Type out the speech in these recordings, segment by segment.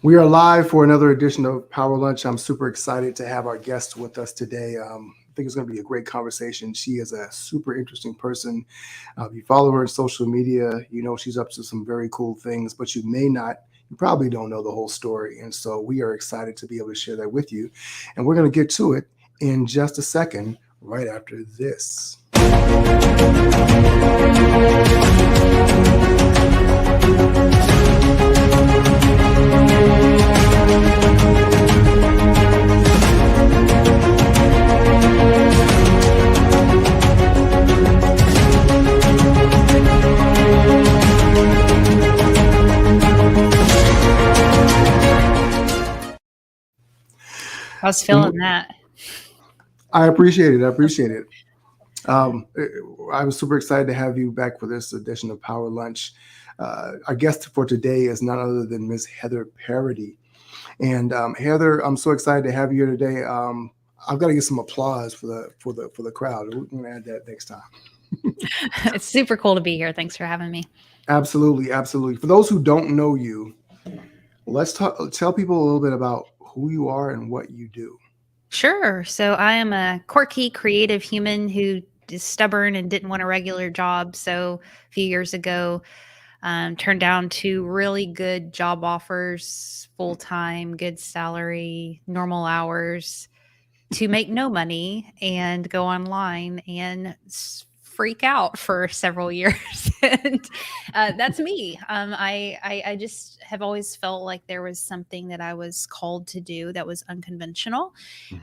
We are live for another edition of Power Lunch. I'm super excited to have our guest with us today. I think it's going to be a great conversation. She is a super interesting person. If you follow her on social media, you know she's up to some very cool things, but you probably don't know the whole story. And so we are excited to be able to share that with you. And we're going to get to it in just a second, right after this. I was feeling that. I appreciate it. I appreciate it. Um, I was super excited to have you back for this edition of Power Lunch. Our guest for today is none other than Miss Heather Paraday. And Heather, I'm so excited to have you here today. I've got to get some applause for the crowd. We're going to add that next time. It's super cool to be here. Thanks for having me. Absolutely, absolutely. For those who don't know you, tell people a little bit about who you are and what you do. Sure. So I am a quirky, creative human who is stubborn and didn't want a regular job. So a few years ago, turned down two really good job offers, full time, good salary, normal hours, to make no money and go online and freak out for several years. And that's me. I just have always felt like there was something that I was called to do that was unconventional.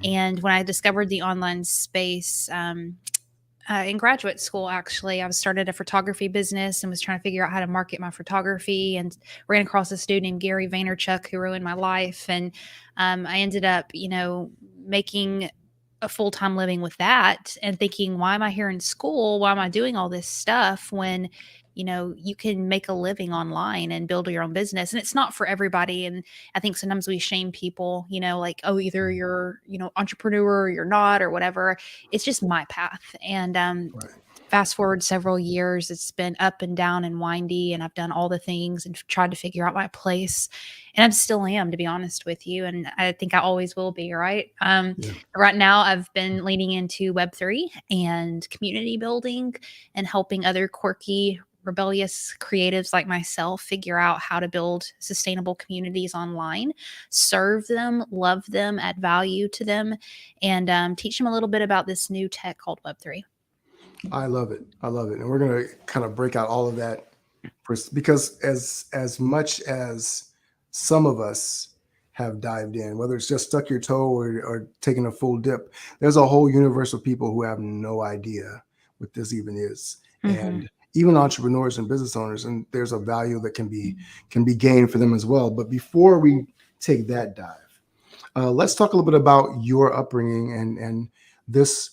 And when I discovered the online space, in graduate school, actually, I started a photography business and was trying to figure out how to market my photography, and ran across this dude named Gary Vaynerchuk who ruined my life. And I ended up, making a full-time living with that and thinking, why am I here in school? Why am I doing all this stuff when, you can make a living online and build your own business? And it's not for everybody. And I think sometimes we shame people, like, oh, either you're, entrepreneur or you're not, or whatever. It's just my path. And Right. fast forward several years, it's been up and down and windy, and I've done all the things and tried to figure out my place. And I still am, to be honest with you. And I think I always will be, right? Yeah. Right now, I've been leaning into Web3 and community building and helping other quirky, rebellious creatives like myself figure out how to build sustainable communities online, serve them, love them, add value to them, and teach them a little bit about this new tech called Web3. I love it. I love it. And we're going to kind of break out all of that because as much as some of us have dived in, whether it's just stuck your toe or taking a full dip, there's a whole universe of people who have no idea what this even is. And even entrepreneurs and business owners, and there's a value that can be gained for them as well. But before we take that dive, let's talk a little bit about your upbringing and this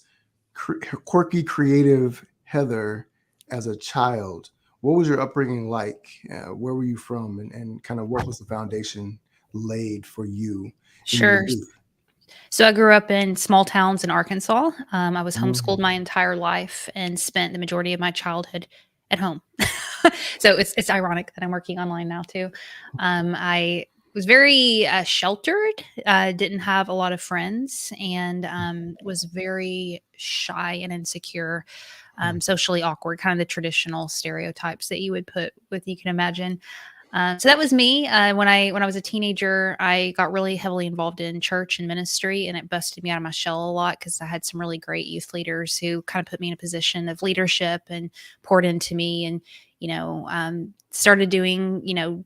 quirky, creative Heather as a child. What was your upbringing like? Where were you from? And kind of what was the foundation laid for you? Sure. So I grew up in small towns in Arkansas. I was homeschooled my entire life and spent the majority of my childhood at home. So it's ironic that I'm working online now too. I was very sheltered, didn't have a lot of friends, and was very shy and insecure, socially awkward, kind of the traditional stereotypes that you would put with, you can imagine. So that was me. When I was a teenager, I got really heavily involved in church and ministry, and it busted me out of my shell a lot because I had some really great youth leaders who kind of put me in a position of leadership and poured into me, and started doing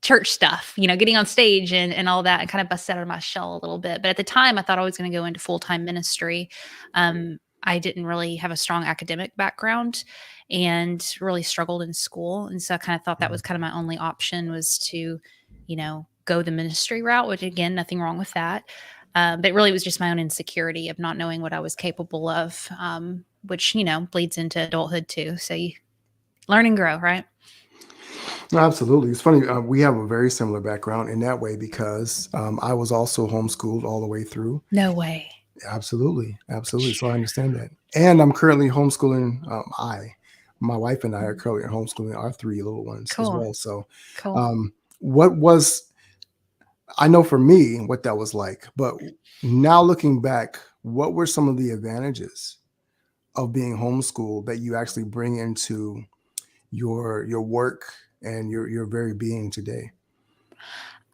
church stuff, getting on stage and all that, and kind of busted out of my shell a little bit. But at the time, I thought I was going to go into full-time ministry. I didn't really have a strong academic background and really struggled in school. And so I kind of thought that was kind of my only option, was to, go the ministry route, which, again, nothing wrong with that. But it really was just my own insecurity of not knowing what I was capable of, which, bleeds into adulthood too. So you learn and grow, right? No, absolutely. It's funny. We have a very similar background in that way because I was also homeschooled all the way through. No way. Absolutely. Absolutely. So I understand that. And I'm currently homeschooling. My wife and I are currently homeschooling our 3 little ones as Cool. well. So Cool. what was I know for me what that was like, but now looking back, what were some of the advantages of being homeschooled that you actually bring into your work and your very being today?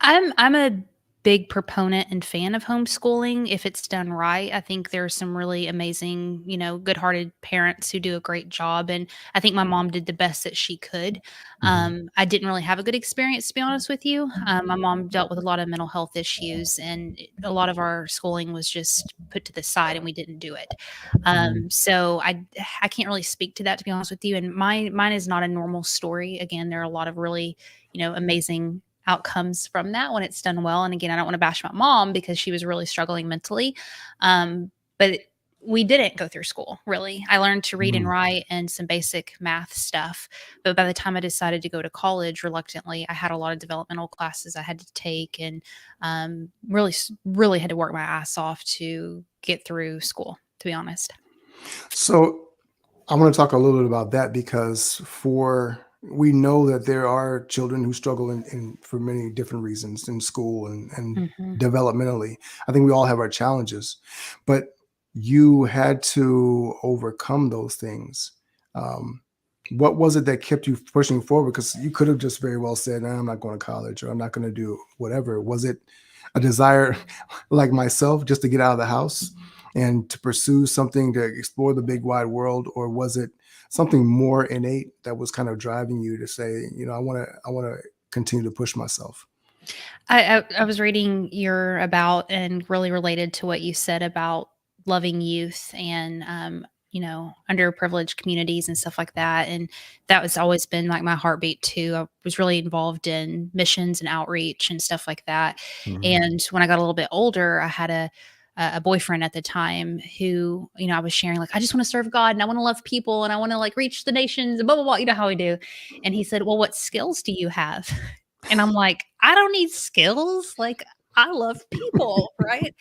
I'm a big proponent and fan of homeschooling if it's done right. I think there's some really amazing, good-hearted parents who do a great job, and I think my mom did the best that she could. Mhm. I didn't really have a good experience, to be honest with you. My mom dealt with a lot of mental health issues, and a lot of our schooling was just put to the side, and we didn't do it. Mhm. So I can't really speak to that, to be honest with you. And mine is not a normal story. Again, there are a lot of really, amazing outcomes from that when it's done well. And again, I don't want to bash my mom because she was really struggling mentally. But we didn't go through school really. I learned to read and Mhm. write and some basic math stuff. But by the time I decided to go to college reluctantly, I had a lot of developmental classes I had to take, and really had to work my ass off to get through school, to be honest. So I want to talk a little bit about that because for we know that there are children who struggle in for many different reasons in school and Hmm. developmentally. I think we all have our challenges, but you had to overcome those things. Um, what was it that kept you pushing forward? Because you could have just very well said, "Nah, I'm not going to college or I'm not going to do whatever." Was it a desire like myself just to get out of the house and to pursue something to explore the big wide world, or was it something more innate that was kind of driving you to say, I want to continue to push myself? I was reading your about and really related to what you said about loving youth and underprivileged communities and stuff like that. And that was always been like my heartbeat too. I was really involved in missions and outreach and stuff like that. Mhm. And when I got a little bit older, I had a boyfriend at the time who, I was sharing like, I just want to serve God and I want to love people and I want to like reach the nations and blah blah blah. You know how we do. And he said, "Well, what skills do you have?" And I'm like, "I don't need skills, like, I love people," right?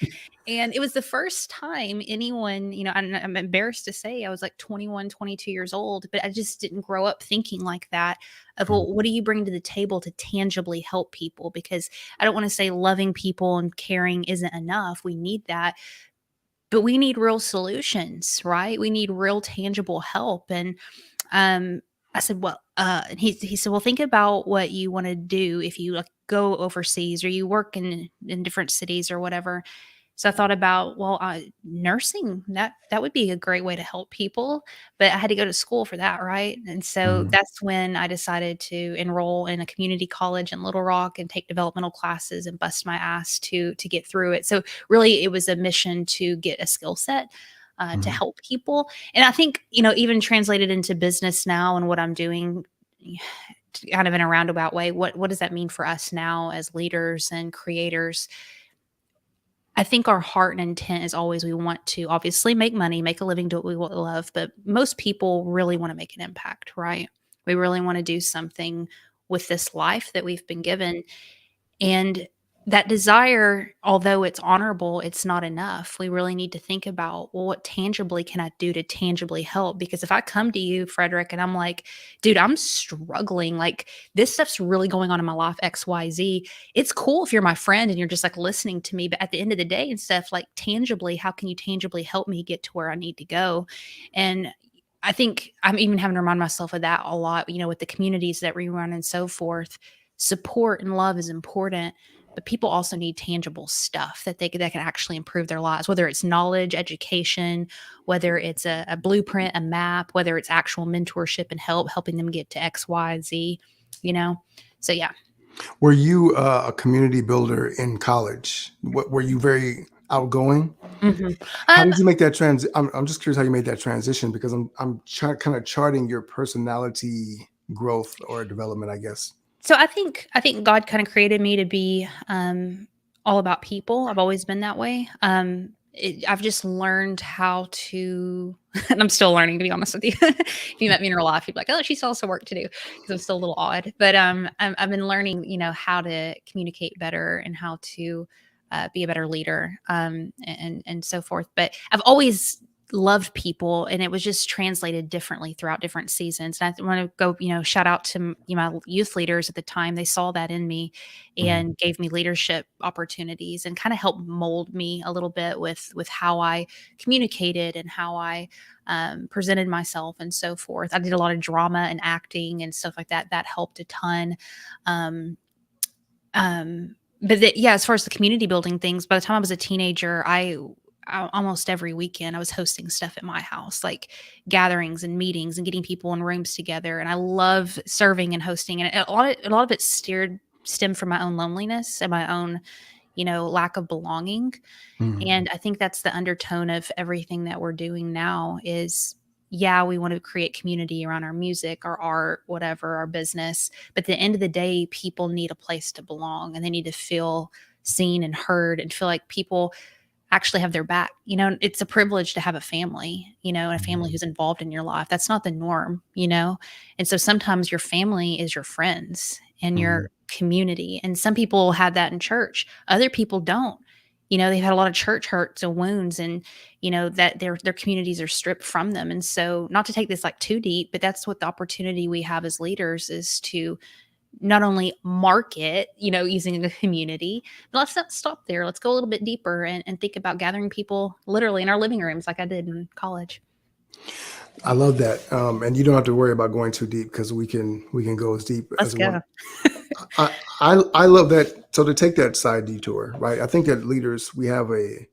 And it was the first time anyone, and I'm embarrassed to say I was like 21, 22 years old, but I just didn't grow up thinking like that of, Mhm. well, what do you bring to the table to tangibly help people? Because I don't wanna say loving people and caring isn't enough, we need that, but we need real solutions, right? We need real tangible help, and um, I said, "Well," and he said, "Well, think about what you wanna do if you, like, go overseas or you work in different cities or whatever." So I thought about, well, nursing, that would be a great way to help people, but I had to go to school for that, right? And so Mhm. that's when I decided to enroll in a community college in Little Rock and take developmental classes and bust my ass to get through it. So really, it was a mission to get a skill set, to Mhm. help people. And I think, even translated into business now and what I'm doing, kind of in a roundabout way, what does that mean for us now as leaders and creators? I think our heart and intent is always we want to obviously make money, make a living, do what we love, but most people really want to make an impact, right? We really want to do something with this life that we've been given. And that desire, although it's honorable, it's not enough. We really need to think about, well, what tangibly can I do to tangibly help? Because if I come to you, Frederick, and I'm like, dude, I'm struggling, like this stuff's really going on in my life, XYZ. It's cool if you're my friend and you're just like listening to me. But at the end of the day and stuff, like tangibly, how can you tangibly help me get to where I need to go? And I think I'm even having to remind myself of that a lot, with the communities that we run and so forth. Support and love is important, but people also need tangible stuff that can actually improve their lives, whether it's knowledge, education, whether it's a blueprint, a map, whether it's actual mentorship and helping them get to X, Y, Z, you know? So yeah. Were you a community builder in college? What, were you very outgoing? Mhm. How Um, did you make that I'm just curious how you made that transition because I'm kind of charting your personality growth or development, I guess. So I think God kind of created me to be all about people. I've always been that way. I've just learned how to, and I'm still learning to be honest with you. If you met me in real life, you'd be like, "Oh, she still has some work to do," because I'm still a little odd. But I've been learning, how to communicate better and how to be a better leader, and so forth. But I've always loved people, and it was just translated differently throughout different seasons. And I want to go, shout out to my youth leaders at the time. They saw that in me Mhm. and gave me leadership opportunities and kind of helped mold me a little bit with how I communicated and how I presented myself and so forth. I did a lot of drama and acting and stuff like that. That helped a ton. Um, yeah, as far as the community building things, by the time I was a teenager, almost every weekend I was hosting stuff at my house, like gatherings and meetings and getting people in rooms together. And I love serving and hosting. And a lot of it stemmed from my own loneliness and my own, lack of belonging. Mhm. And I think that's the undertone of everything that we're doing now is, yeah, we want to create community around our music, our art, whatever, our business. But at the end of the day, people need a place to belong and they need to feel seen and heard and feel like people actually have their back. It's a privilege to have a family, and a family Mhm. who's involved in your life. That's not the norm. And so sometimes your family is your friends and Mhm. your community. And some people have that in church. Other people don't. They've had a lot of church hurts and wounds and that their communities are stripped from them. And so not to take this like too deep, but that's what the opportunity we have as leaders is to not only market, using a community, but let's not stop there. Let's go a little bit deeper and think about gathering people literally in our living rooms like I did in college. I love that, and you don't have to worry about going too deep because we can go as deep Let's as we want. go. I love that. So to take that side detour, right? I think that leaders we have a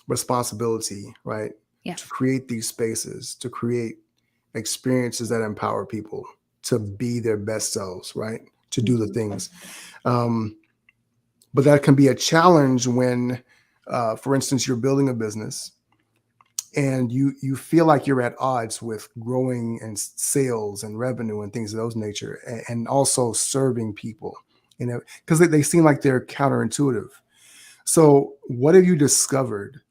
responsibility, right, Yeah. to create these spaces, to create experiences that empower people to be their best selves, right, to do the Mhm. things. Um, but that can be a challenge when, for instance, you're building a business and you feel like you're at odds with growing and sales and revenue and things of those nature, and also serving people, because they seem like they're counterintuitive. So what have you discovered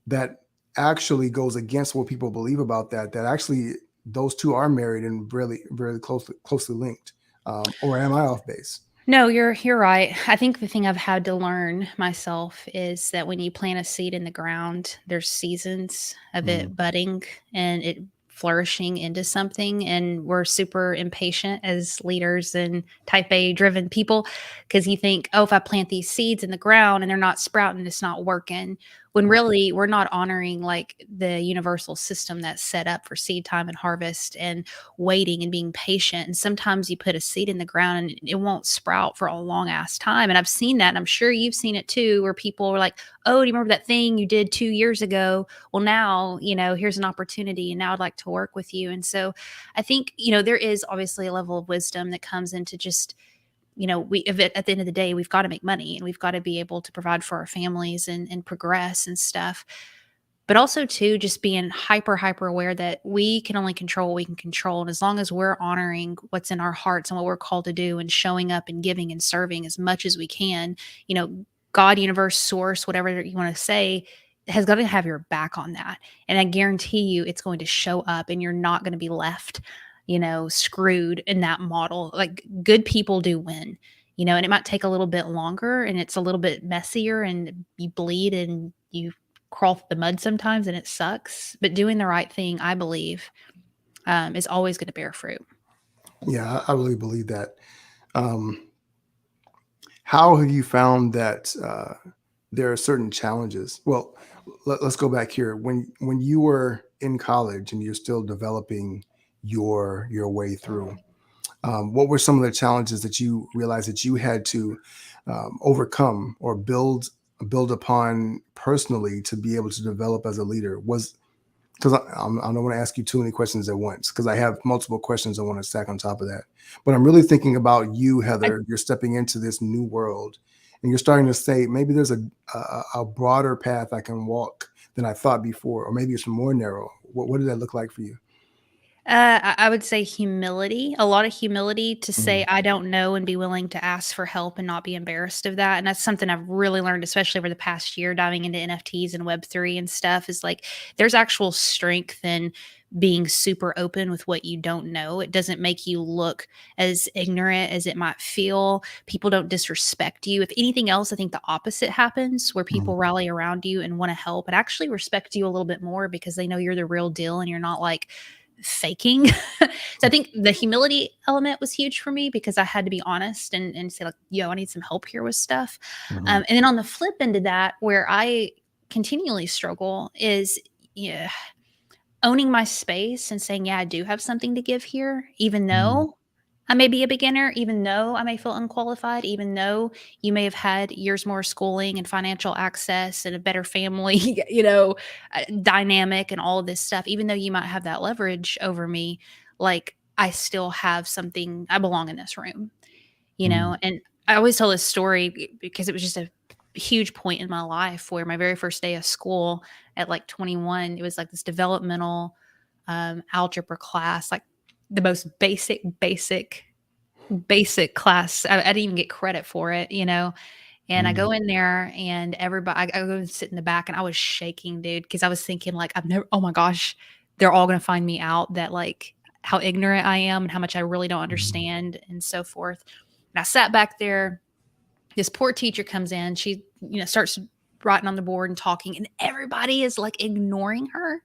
that actually goes against what people believe about that actually those two are married and really very closely linked, or am I off base? No, you're right. I think the thing I've had to learn myself is that when you plant a seed in the ground, there's seasons of Mhm. it budding and it flourishing into something. And we're super impatient as leaders and type A driven people because you think, oh, if I plant these seeds in the ground and they're not sprouting, it's not working. When Right. really we're not honoring like the universal system that's set up for seed time and harvest and waiting and being patient. And sometimes you put a seed in the ground and it won't sprout for a long ass time. And I've seen that. And I'm sure you've seen it too, where people were like, oh, do you remember that thing you did 2 years ago? Well, now, here's an opportunity and now I'd like to work with you. And so I think, there is obviously a level of wisdom that comes into just, at the end of the day, we've got to make money and we've got to be able to provide for our families and progress and stuff, but also too just being hyper aware that we can only control what we can control, and as long as we're honoring what's in our hearts and what we're called to do and showing up and giving and serving as much as we can, God, universe, source, whatever you want to say, has got to have your back on that. And I guarantee you it's going to show up and you're not going to be left screwed in that model. Like good people do win, and it might take a little bit longer and it's a little bit messier and you bleed and you crawl through the mud sometimes and it sucks. But doing the right thing, I believe, is always going to bear fruit. Yeah, I really believe that. um, how have you found that there are certain challenges? Well, let's go back here. When you were in college and you're still developing your way through, what were some of the challenges that you realized that you had to overcome or build upon personally to be able to develop as a leader? Was because I don't want to ask you too many questions at once because I have multiple questions I want to stack on top of that. But I'm really thinking about you, I, Heather. You're stepping into this new world, and you're starting to say maybe there's a broader path I can walk than I thought before, or maybe it's more narrow. What did that look like for you? I would say humility, a lot of humility to say, Mm, I don't know and be willing to ask for help and not be embarrassed of that. And that's something I've really learned, especially over the past year, diving into NFTs and Web3 and stuff, is like there's actual strength in being super open with what you don't know. It doesn't make you look as ignorant as it might feel. People don't disrespect you. If anything else, I think the opposite happens where mm, people rally around you and want to help and actually respect you a little bit more because they know you're the real deal and you're not like, faking. So I think the humility element was huge for me because I had to be honest and say like, yo, I need some help here with stuff. mhm, And then on the flip end of that, where I continually struggle is, yeah, owning my space and saying, yeah, I do have something to give here, even mhm, though I may be a beginner, even though I may feel unqualified, even though you may have had years more schooling and financial access and a better family, dynamic and all of this stuff, even though you might have that leverage over me, like I still have something, I belong in this room, mhm, and I always tell this story because it was just a huge point in my life where my very first day of school at like 21, it was like this developmental algebra class, like the most basic class. I didn't even get credit for it, and I mhm, go in there and everybody, I go and sit in the back and I was shaking, dude, because I was thinking like, I've never, oh my gosh, they're all going to find me out that like how ignorant I am and how much I really don't mhm, understand and so forth. And I sat back there. This poor teacher comes in. She, starts writing on the board and talking, and everybody is like ignoring her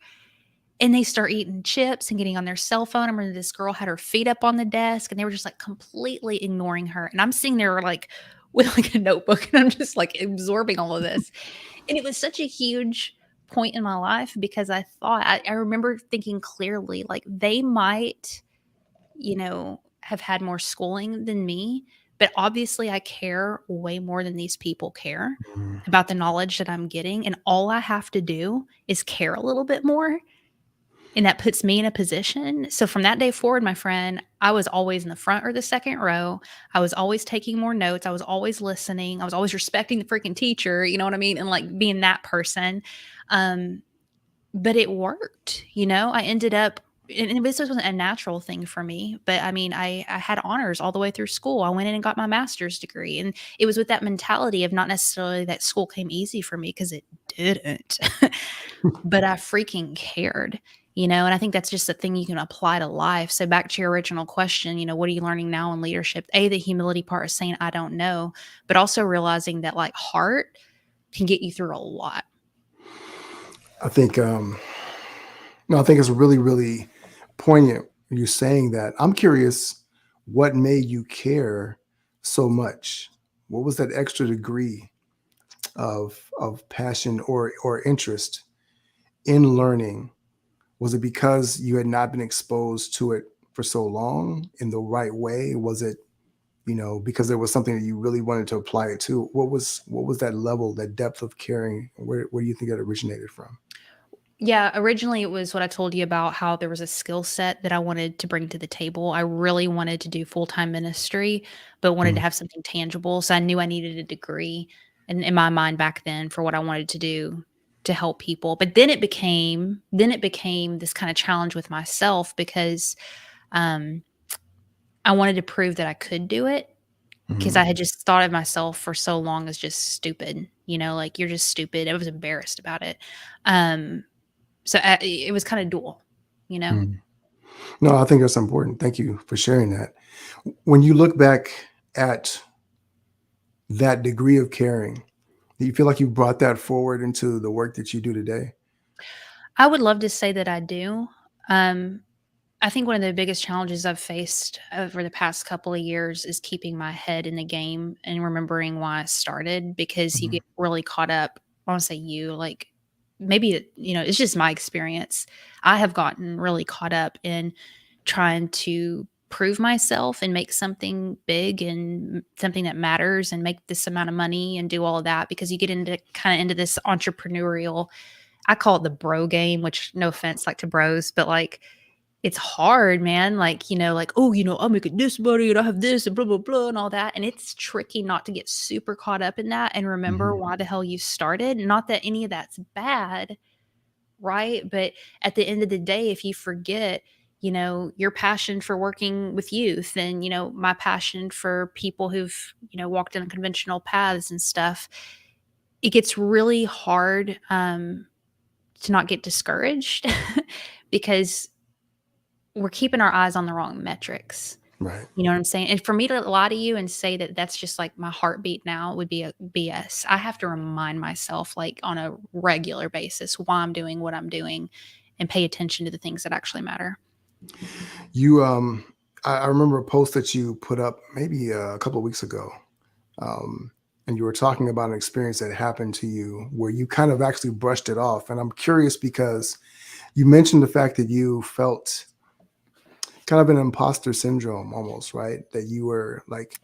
and they start eating chips and getting on their cell phone. I remember this girl had her feet up on the desk and they were just like completely ignoring her. And I'm sitting there like with like a notebook and I'm just like absorbing all of this. And it was such a huge point in my life because I remember thinking clearly, like they might, have had more schooling than me, but obviously I care way more than these people care mhm, about the knowledge that I'm getting. And all I have to do is care a little bit more, and that puts me in a position. So from that day forward, my friend, I was always in the front or the second row. I was always taking more notes. I was always listening. I was always respecting the freaking teacher, you know what I mean? And like being that person. Um, but it worked, I ended up, and this wasn't a natural thing for me, but I mean, I had honors all the way through school. I went in and got my master's degree. And it was with that mentality of not necessarily that school came easy for me because it didn't. But I freaking cared, and I think that's just a thing you can apply to life. So back to your original question, what are you learning now in leadership? The humility part is saying, I don't know, but also realizing that like heart can get you through a lot. I think, no, I think it's really, really poignant you saying that. I'm curious what made you care so much? What was that extra degree of passion or interest in learning? Was it because you had not been exposed to it for so long in the right way? Was it, because there was something that you really wanted to apply it to? What was that level, that depth of caring? Where do you think that originated from? Yeah, originally it was what I told you about how there was a skill set that I wanted to bring to the table. I really wanted to do full-time ministry, but wanted to Mm, have something tangible. So I knew I needed a degree in my mind back then for what I wanted to do to help people. But then it became this kind of challenge with myself because um I wanted to prove that I could do it because mhm. I had just thought of myself for so long as just stupid, like you're just stupid. I was embarrassed about it. Um so, it was kinda dual, you know? Mm. No, I think that's important. Thank you for sharing that. When you look back at that degree of caring, do you feel like you brought that forward into the work that you do today? I would love to say that I do. Um, I think one of the biggest challenges I've faced over the past couple of years is keeping my head in the game and remembering why I started because you Mhm, get really caught up. I wanna say you, like, maybe, it's just my experience. I have gotten really caught up in trying to prove myself and make something big and something that matters and make this amount of money and do all of that because you get into this entrepreneurial, I call it the bro game, which no offense like to bros, but like it's hard, man. Like, like, oh, I'm making this money and I have this and blah, blah, blah, and all that. And it's tricky not to get super caught up in that and remember mhm, why the hell you started. Not that any of that's bad, right? But at the end of the day, if you forget, your passion for working with youth and, my passion for people who've, walked in conventional paths and stuff, it gets really hard to not get discouraged because we're keeping our eyes on the wrong metrics. Right. You know what I'm saying? And for me to lie to you and say that that's just like my heartbeat now would be a BS. I have to remind myself, like, on a regular basis, why I'm doing what I'm doing and pay attention to the things that actually matter. You, I remember a post that you put up maybe a couple of weeks ago, and you were talking about an experience that happened to you where you kind of actually brushed it off. And I'm curious because you mentioned the fact that you felt kind of an imposter syndrome almost, right? That you were like,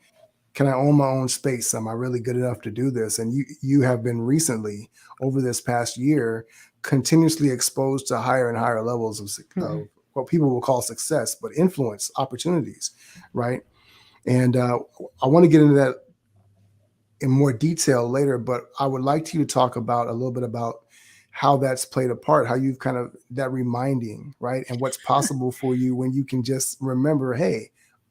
can I own my own space? Am I really good enough to do this? And you have been recently, over this past year, continuously exposed to higher and higher levels Mhm. of what people will call success, but influence, opportunities, right? And I want to get into that in more detail later, but I would like you to talk about a little bit about how that's played a part, how you've kind of that reminding, right? And what's possible for you when you can just remember, hey,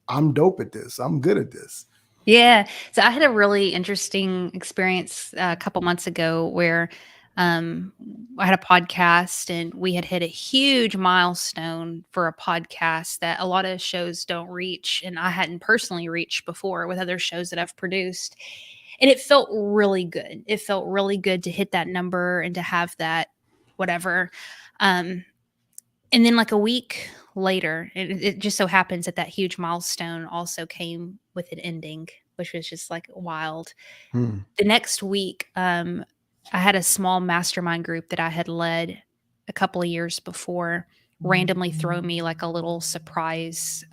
I'm dope at this. I'm good at this. Yeah. So I had a really interesting experience a couple months ago where um, I had a podcast and we had hit a huge milestone for a podcast that a lot of shows don't reach. And I hadn't personally reached before with other shows that I've produced. And it felt really good. It felt really good to hit that number and to have that whatever. Um, and then, like, a week later, it just so happens that that huge milestone also came with an ending, which was just, like, wild. Hmm. The next week, I had a small mastermind group that I had led a couple of years before randomly throw me, like, a little surprise,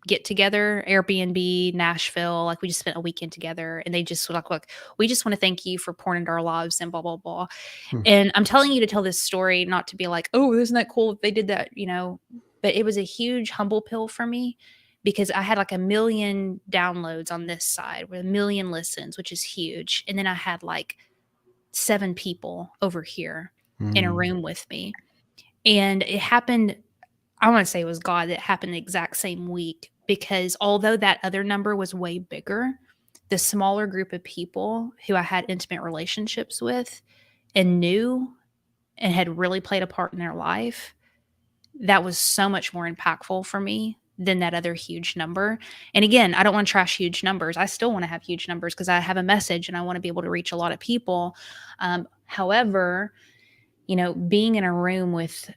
get together, Airbnb, Nashville. Like, we just spent a weekend together, and they just were like, "Look, we just wanna thank you for pouring into our lives and blah, blah, blah." Hmm. And I'm telling you to tell this story, not to be like, "Oh, isn't that cool if they did that," but it was a huge humble pill for me because I had like 1,000,000 downloads on this side with 1,000,000 listens, which is huge. And then I had like 7 people over here in a Hmm. room with me. And it happened, I want to say it was God that happened the exact same week because although that other number was way bigger, the smaller group of people who I had intimate relationships with and knew and had really played a part in their life, that was so much more impactful for me than that other huge number. And again, I don't want to trash huge numbers. I still want to have huge numbers because I have a message and I want to be able to reach a lot of people. However, being in a room with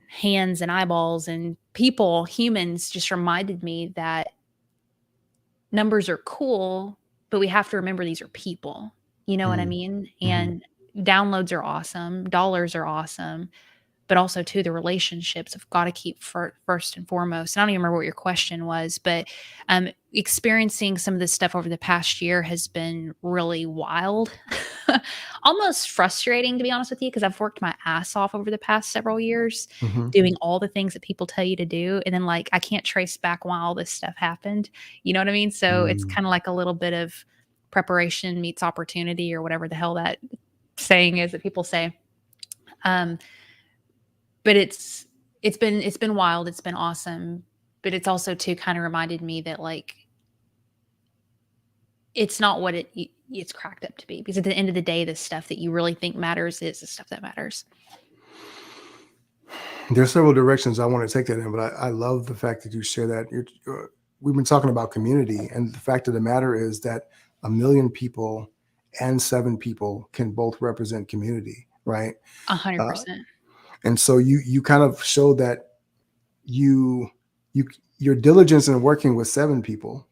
hands and eyeballs and people, humans, just reminded me that numbers are cool, but we have to remember these are people. You know what I Hmm. mean? Hmm. And downloads are awesome, dollars are awesome, but also too the relationships have got to keep first and foremost. And I don't even remember what your question was, but experiencing some of this stuff over the past year has been really wild, almost frustrating to be honest with you, because I've worked my ass off over the past several years Hmm. doing all the things that people tell you to do, and then like I can't trace back why all this stuff happened. You know what I mean? So it's Hmm. kind of like a little bit of preparation meets opportunity, or whatever the hell that saying is that people say. Um, but it's been wild, it's been awesome, but it's also too kind of reminded me that, like, it's not what it's cracked up to be, because at the end of the day, the stuff that you really think matters is the stuff that matters. There's several directions I want to take that in, but I love the fact that you share that. We've been talking about community, and the fact of the matter is that 1,000,000 people and 7 people can both represent community, right? Uh, 100%. and so you kind of show that you you your diligence in working with 7 people,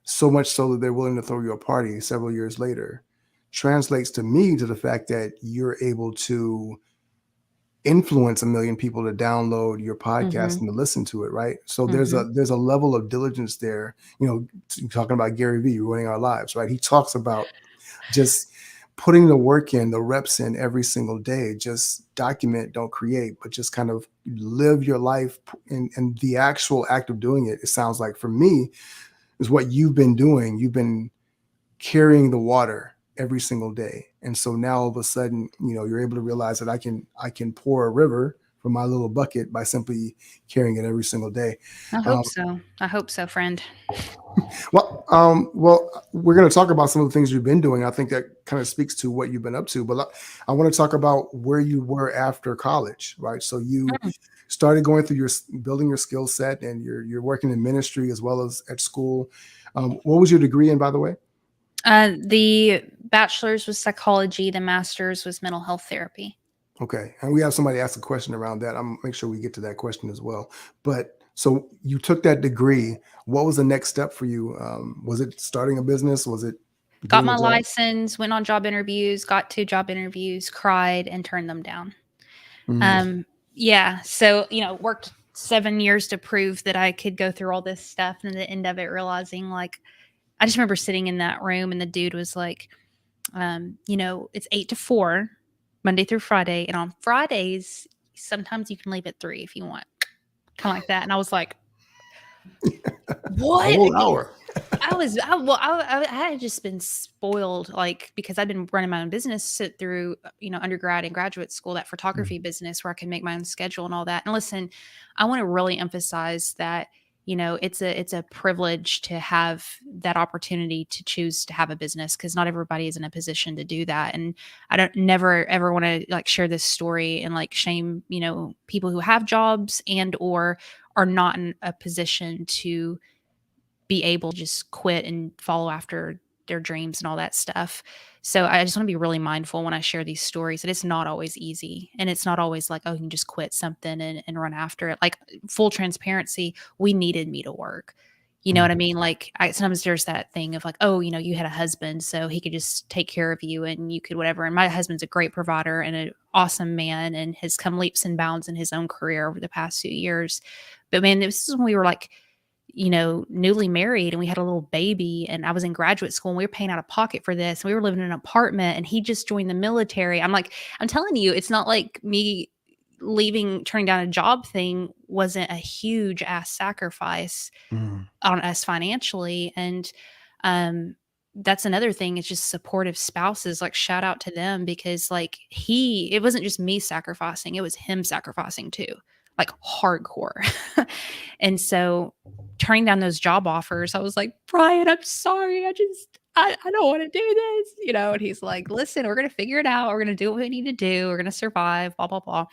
so much so that they're willing to throw you a party several years later, translates to me to the fact that you're able to influence 1,000,000 people to download your podcast Mhm. and to listen to it, right? So Mhm. there's a level of diligence there. Talking about Gary Vee running our lives, right? He talks about just putting the work in, the reps in every single day. Just document, don't create, but just kind of live your life. And the actual act of doing it, it sounds like for me, is what you've been doing. You've been carrying the water every single day. And so now all of a sudden, you're able to realize that I can pour a river from my little bucket by simply carrying it every single day. I Um, hope so. I hope so, friend. well, we're going to talk about some of the things you've been doing. I think that kind of speaks to what you've been up to. But I want to talk about where you were after college, right? So you Mm. started going through your building your skill set, and you're working in ministry as well as at school. What was your degree in, by the way? The bachelor's was psychology. The master's was mental health therapy. Okay, and we have somebody ask a question around that. I'm make sure we get to that question as well. But so you took that degree. What was the next step for you? Was it starting a business? Was it Got getting a my job? license, went on job interviews, got 2 job interviews, cried, and turned them down. Mm, Um, yeah. So, worked 7 years to prove that I could go through all this stuff. And at the end of it, realizing like, I just remember sitting in that room and the dude was like, it's 8 to 4, Monday through Friday. And on Fridays, sometimes you can leave at 3 if you want, kind of like that. And I was like, a what? whole hour. I had just been spoiled, like, because I'd been running my own business through, undergrad and graduate school, that Mm, photography business where I can make my own schedule and all that. And listen, I want to really emphasize that, it's a privilege to have that opportunity to choose to have a business, because not everybody is in a position to do that. And I don't never ever want to like share this story and like shame, people who have jobs and or are not in a position to be able to just quit and follow after their dreams and all that stuff. So I just want to be really mindful when I share these stories that it's not always easy. And it's not always like, oh, you can just quit something and run after it. Like, full transparency, we needed me to work. You know what I mm, mean? Like, sometimes there's that thing of like, oh, you had a husband, so he could just take care of you and you could whatever. And my husband's a great provider and an awesome man and has come leaps and bounds in his own career over the past few years. But man, this is when we were like, newly married, and we had a little baby, and I was in graduate school and we were paying out of pocket for this. And we were living in an apartment and he just joined the military. I'm telling you, it's not like me leaving, turning down a job thing wasn't a huge ass sacrifice mm, on us financially. And um that's another thing, it's just supportive spouses. Like, shout out to them, because like it wasn't just me sacrificing, it was him sacrificing too, like hardcore. And so turning down those job offers, I was like, Brian, I'm sorry, I don't want to do this, and he's like, listen, we're gonna figure it out, we're gonna do what we need to do, we're gonna survive, blah blah blah.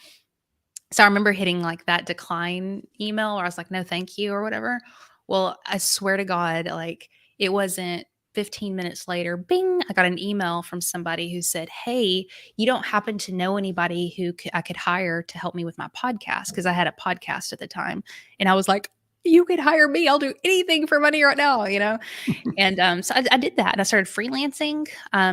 So I remember hitting like that decline email where I was like, no, thank you, or whatever. Well, I swear to God, like, it wasn't 15 minutes later, bing, I got an email from somebody who said, hey, you don't happen to know anybody who I could hire to help me with my podcast? Because I had a podcast at the time. And I was like, you could hire me. I'll do anything for money right now. And so I did that. And I started freelancing,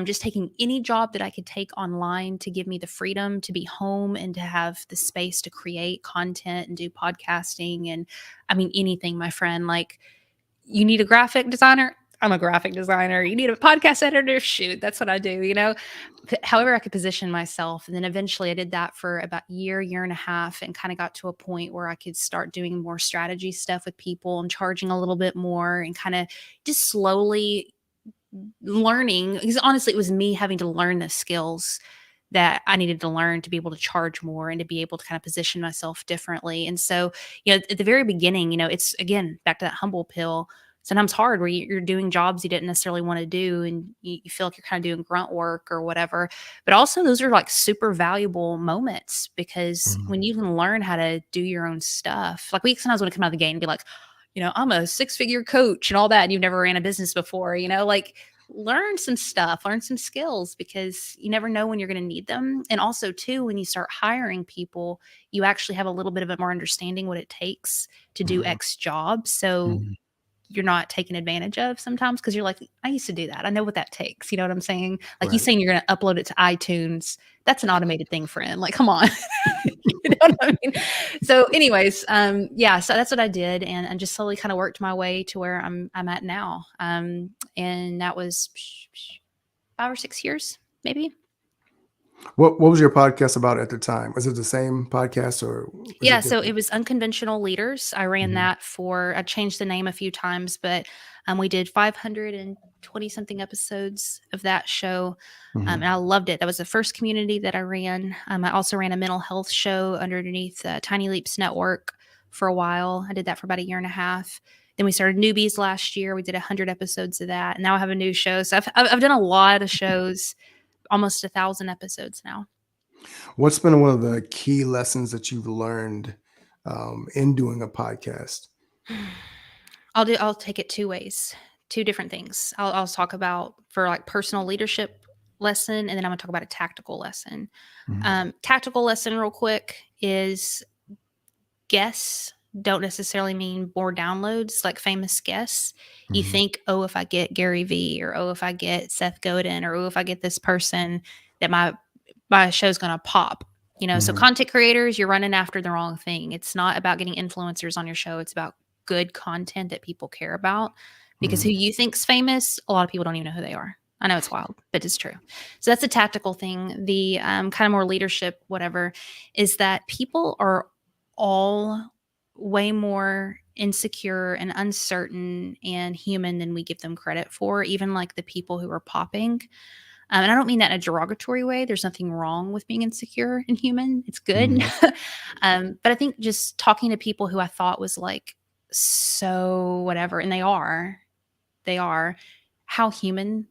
just taking any job that I could take online to give me the freedom to be home and to have the space to create content and do podcasting. And I mean, anything, my friend. Like, you need a graphic designer? I'm a graphic designer. You need a podcast editor? Shoot, that's what I do. However I could position myself. And then eventually I did that for about year and a half, and kind of got to a point where I could start doing more strategy stuff with people and charging a little bit more, and kind of just slowly learning, because honestly, it was me having to learn the skills that I needed to learn to be able to charge more and to be able to kind of position myself differently. And so, at the very beginning, it's again back to that humble pill. Sometimes hard where you're doing jobs you didn't necessarily want to do, and you feel like you're kind of doing grunt work or whatever. But also, those are like super valuable moments, because mm. when you can learn how to do your own stuff, like we sometimes want to come out of the gate and be like, I'm a 6-figure coach and all that, and you've never ran a business before, like, learn some stuff, learn some skills, because you never know when you're going to need them. And also too, when you start hiring people, you actually have a little bit of a more understanding what it takes to do Mhm, X job. So mhm. you're not taken advantage of sometimes, because you're like, I used to do that. I know what that takes. You know what I'm saying? Like, you Right. saying you're going to upload it to iTunes. That's an automated thing, friend. Like, come on. You know what I mean? So anyways, yeah, so that's what I did, and just slowly kind of worked my way to where I'm at now. And that was 5 or 6 years, maybe. What was your podcast about at the time? Was it the same podcast or was Yeah, it so it different? was Unconventional Leaders. I ran Mhm. that I changed the name a few times, but we did 500 20 something episodes of that show. And Mhm. I loved it. That was the first community that I ran. I also ran a mental health show underneath Tiny Leaps Network for a while. I did that for about a year and a half. Then we started Newbies last year. We did 100 episodes of that. And now I have a new show. So I've done a lot of shows, almost 1,000 episodes now. What's been one of the key lessons that you've learned in doing a podcast? I'll take it two ways, two different things. I'll talk about for like personal leadership lesson, and then I'm gonna talk about a tactical lesson. Mhm. Tactical lesson real quick is guests don't necessarily mean more downloads like famous guests. You Mhm. think, oh, if I get Gary Vee, or oh, if I get Seth Godin, or oh, if I get this person, that my show's gonna pop. So Mhm. content creators, you're running after the wrong thing. It's not about getting influencers on your show. It's about good content that people care about. Because who Mhm. you think's famous, a lot of people don't even know who they are. I know it's wild, but it's true. So that's a tactical thing. The kind of more leadership, whatever, is that people are all way more insecure and uncertain and human than we give them credit for, even like the people who are popping. And I don't mean that in a derogatory way. There's nothing wrong with being insecure and human. It's good. Mhm. But I think just talking to people who I thought was like so whatever, and they are how human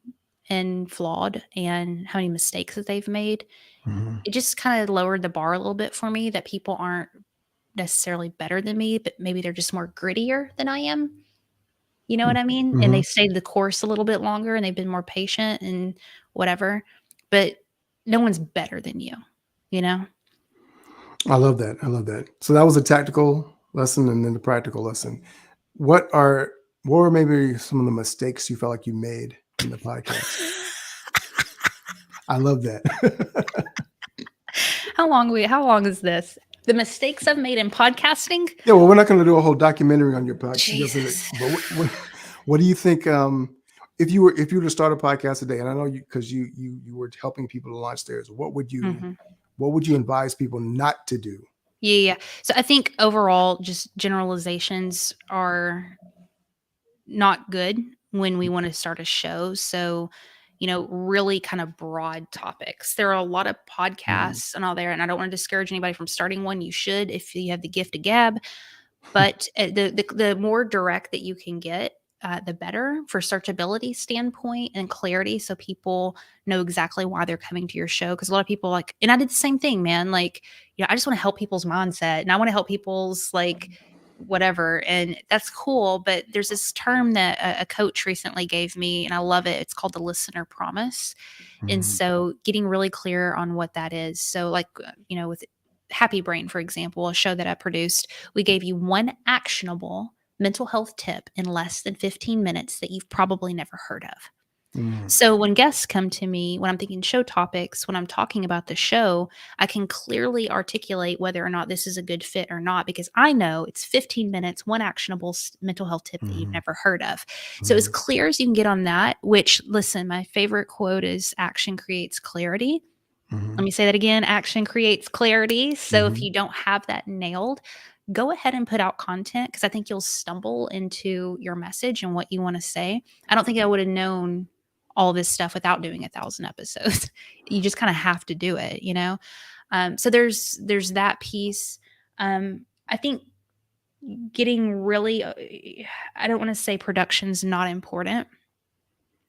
and flawed and how many mistakes that they've made. Mhm. It just kind of lowered the bar a little bit for me that people aren't necessarily better than me, but maybe they're just more grittier than I am. You know what I mean? And they Mhm. stayed the course a little bit longer and they've been more patient and whatever. But no one's better than you, you know? I love that. I love that. So that was a tactical lesson, and then the practical lesson. What are what were maybe some of the mistakes you felt like you made in the podcast? I love that. How long is this? The mistakes I've made in podcasting? Yeah, well, we're not going to do a whole documentary on your podcast, Jesus. but what do you think? If you were to start a podcast today, and I know you because you were helping people to launch theirs, Mhm. what would you advise people not to do? Yeah, yeah. So I think overall, just generalizations are not good when we want to start a show. So, really kind of broad topics. There are a lot of Mhm. podcasts and all there, and I don't want to discourage anybody from starting one. You should if you have the gift of gab. But the more direct that you can get, the better for searchability standpoint and clarity, so people know exactly why they're coming to your show. Because a lot of people like, and I did the same thing, man. Like, I just want to help people's mindset, and I want to help people's like whatever, and that's cool. But there's this term that a coach recently gave me, and I love it. It's called the listener promise. And Mhm. so getting really clear on what that is. So like, with Happy Brain, for example, a show that I produced, we gave you one actionable mental health tip in less than 15 minutes that you've probably never heard of. Mhm. So when guests come to me, when I'm thinking show topics, when I'm talking about the show, I can clearly articulate whether or not this is a good fit or not, because I know it's 15 minutes, one actionable mental health tip that you've Mhm. never heard of. So as Mhm. clear as you can get on that, which listen, my favorite quote is action creates clarity. Let Mhm. me say that again. Action creates clarity. So if Mhm. you don't have that nailed, go ahead and put out content, because I think you'll stumble into your message and what you want to say. I don't think I would have known all this stuff without doing 1,000 episodes. You just kind of have to do it. So there's that piece. I think getting really, I don't want to say production's not important,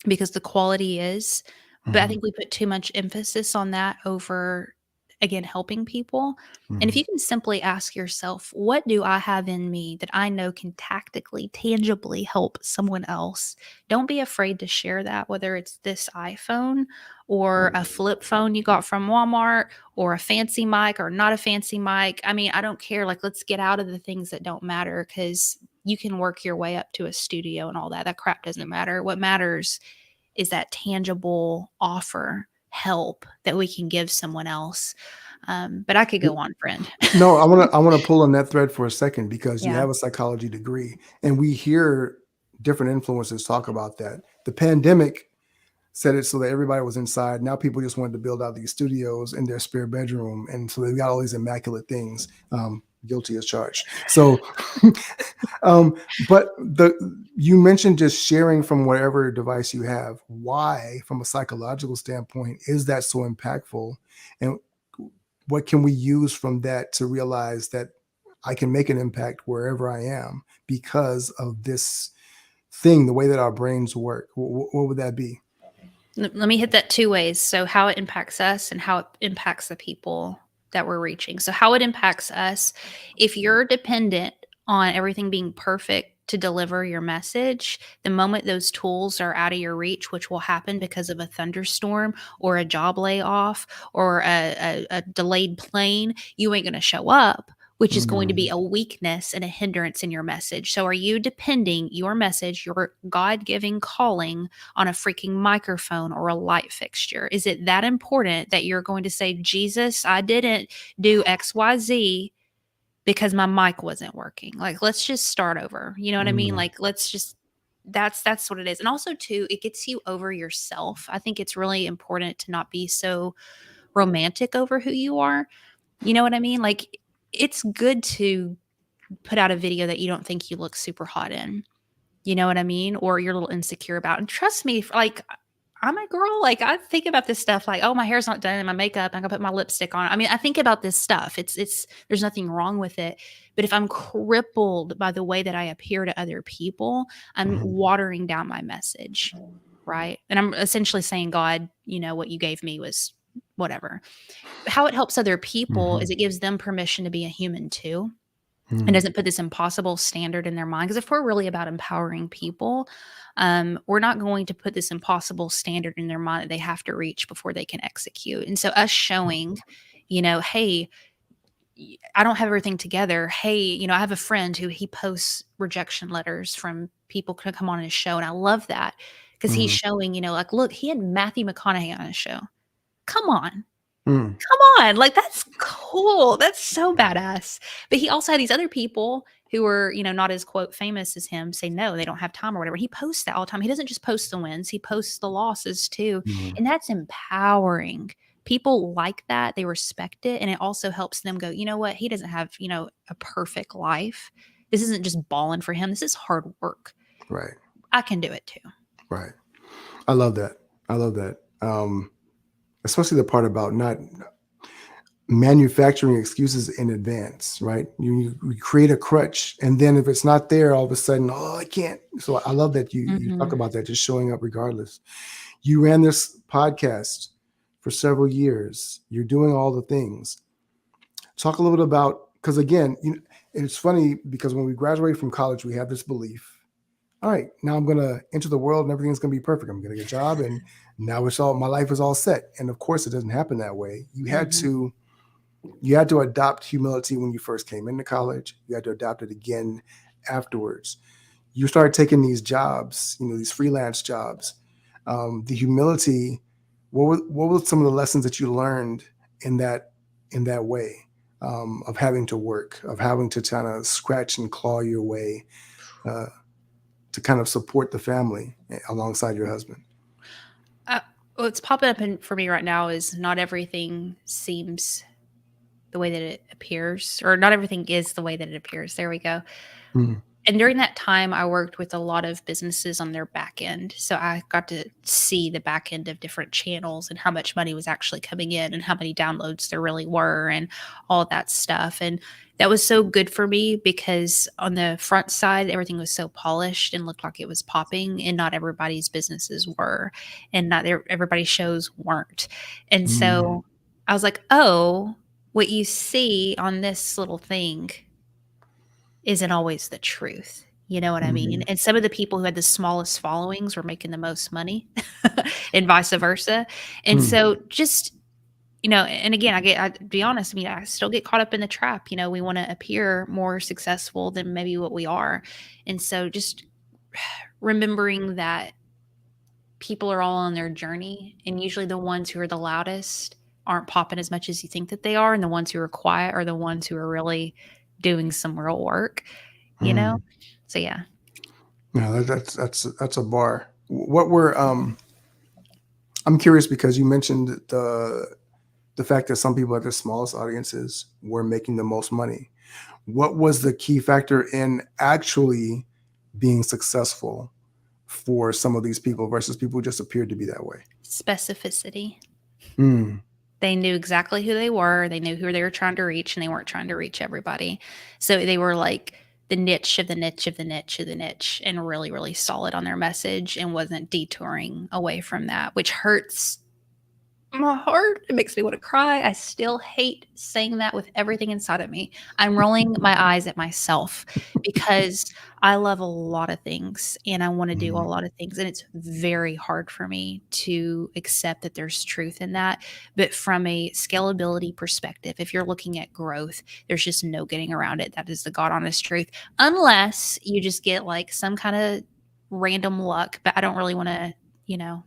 because the quality is, but I Mhm. think we put too much emphasis on that over, again, helping people. And if Mhm. you can simply ask yourself, what do I have in me that I know can tactically, tangibly help someone else? Don't be afraid to share that, whether it's this iPhone or a flip phone you got from Walmart or a fancy mic or not a fancy mic. I mean, I don't care. Like, let's get out of the things that don't matter, because you can work your way up to a studio and all that. That crap doesn't matter. What matters is that tangible offer, help that we can give someone else. But I could go on, friend. No, I wanna pull on that thread for a second because you Yeah. have a psychology degree, and we hear different influencers talk about that. The pandemic set it so that everybody was inside. Now people just wanted to build out these studios in their spare bedroom, and so they've got all these immaculate things. Guilty as charged. So, but you mentioned just sharing from whatever device you have. Why, from a psychological standpoint, is that so impactful? And what can we use from that to realize that I can make an impact wherever I am because of this thing, the way that our brains work? What would that be? Let me hit that two ways. So, how it impacts us and how it impacts the people that we're reaching. So, how it impacts us, if you're dependent on everything being perfect to deliver your message, the moment those tools are out of your reach, which will happen because of a thunderstorm or a job layoff or a delayed plane, you ain't going to show up, which is going to be Mm, a weakness and a hindrance in your message. So, are you depending your message, your God given calling, on a freaking microphone or a light fixture? Is it that important that you're going to say, Jesus, I didn't do XYZ because my mic wasn't working? Like, let's just start over. You know what I mean? mm, Like, let's just that's what it is. And also too, it gets you over yourself. I think it's really important to not be so romantic over who you are. You know what I mean? Like, it's good to put out a video that you don't think you look super hot in. You know what I mean? Or you're a little insecure about. And trust me, like, I'm a girl. Like, I think about this stuff like, oh, my hair's not done and my makeup, I'm gonna put my lipstick on. I mean, I think about this stuff. It's there's nothing wrong with it. But if I'm crippled by the way that I appear to other people, I'm mhm, watering down my message. Right. And I'm essentially saying, God, what you gave me was whatever. How it helps other people is mhm, it gives them permission to be a human too, and mhm, doesn't put this impossible standard in their mind. Because if we're really about empowering people, we're not going to put this impossible standard in their mind that they have to reach before they can execute. And so, us showing, hey, I don't have everything together. Hey, I have a friend who he posts rejection letters from people to come on his show. And I love that because he's mhm, showing, like, look, he had Matthew McConaughey on his show. Come on. mm, Come on, like, that's cool. That's so badass. But he also had these other people who were, not as, quote, famous as him say, no, they don't have time or whatever. He posts that all the time. He doesn't just post the wins, he posts the losses too. mhm. And that's empowering. People like that. They respect it. And it also helps them go, you know what? He doesn't have, a perfect life. This isn't just balling for him. This is hard work. Right, I can do it too. right. I love that. I love that. Especially the part about not manufacturing excuses in advance, right? You create a crutch, and then if it's not there, all of a sudden, oh, I can't. So I love that you talk Mhm. about that, just showing up regardless. You ran this podcast for several years. You're doing all the things. Talk a little bit about, because again, it's funny because when we graduate from college, we have this belief. All right, now I'm gonna enter the world and everything's gonna be perfect. I'm gonna get a job and now it's all my life is all set. And of course, it doesn't happen that way. Mhm. You had to adopt humility when you first came into college. You had to adopt it again afterwards. You started taking these jobs, these freelance jobs. The humility. What were some of the lessons that you learned in that way of having to work, of having to kind of scratch and claw your way uh, to kind of support the family alongside your husband? Uh, what's popping up for me right now is not everything seems the way that it appears, or not everything is the way that it appears. There we go. Mm, And during that time, I worked with a lot of businesses on their back end. So I got to see the back end of different channels and how much money was actually coming in and how many downloads there really were and all that stuff. And that was so good for me because on the front side, everything was so polished and looked like it was popping, and not everybody's businesses were, and not everybody's shows weren't. And mm, so I was like, oh, what you see on this little thing isn't always the truth. You know what I mean? mm, And some of the people who had the smallest followings were making the most money and vice versa. And mm, so just, and again, I to be honest, I mean, I still get caught up in the trap. We want to appear more successful than maybe what we are. And so just remembering that people are all on their journey, and usually the ones who are the loudest aren't popping as much as you think that they are. And the ones who are quiet are the ones who are really doing some real work, you know? mm. So yeah. Yeah, that's a bar. What were I'm curious because you mentioned the fact that some people at the smallest audiences were making the most money. What was the key factor in actually being successful for some of these people versus people who just appeared to be that way? Specificity. Mm, They knew exactly who they were. They knew who they were trying to reach, and they weren't trying to reach everybody. So they were like the niche of the niche of the niche of the niche, and really, really solid on their message, and wasn't detouring away from that, which hurts my heart. It makes me want to cry. I still hate saying that with everything inside of me. I'm rolling my eyes at myself because I love a lot of things and I want to do a mm, lot of things. And it's very hard for me to accept that there's truth in that. But from a scalability perspective, if you're looking at growth, there's just no getting around it. That is the God honest truth. Unless you just get like some kind of random luck. But I don't really want to, you know,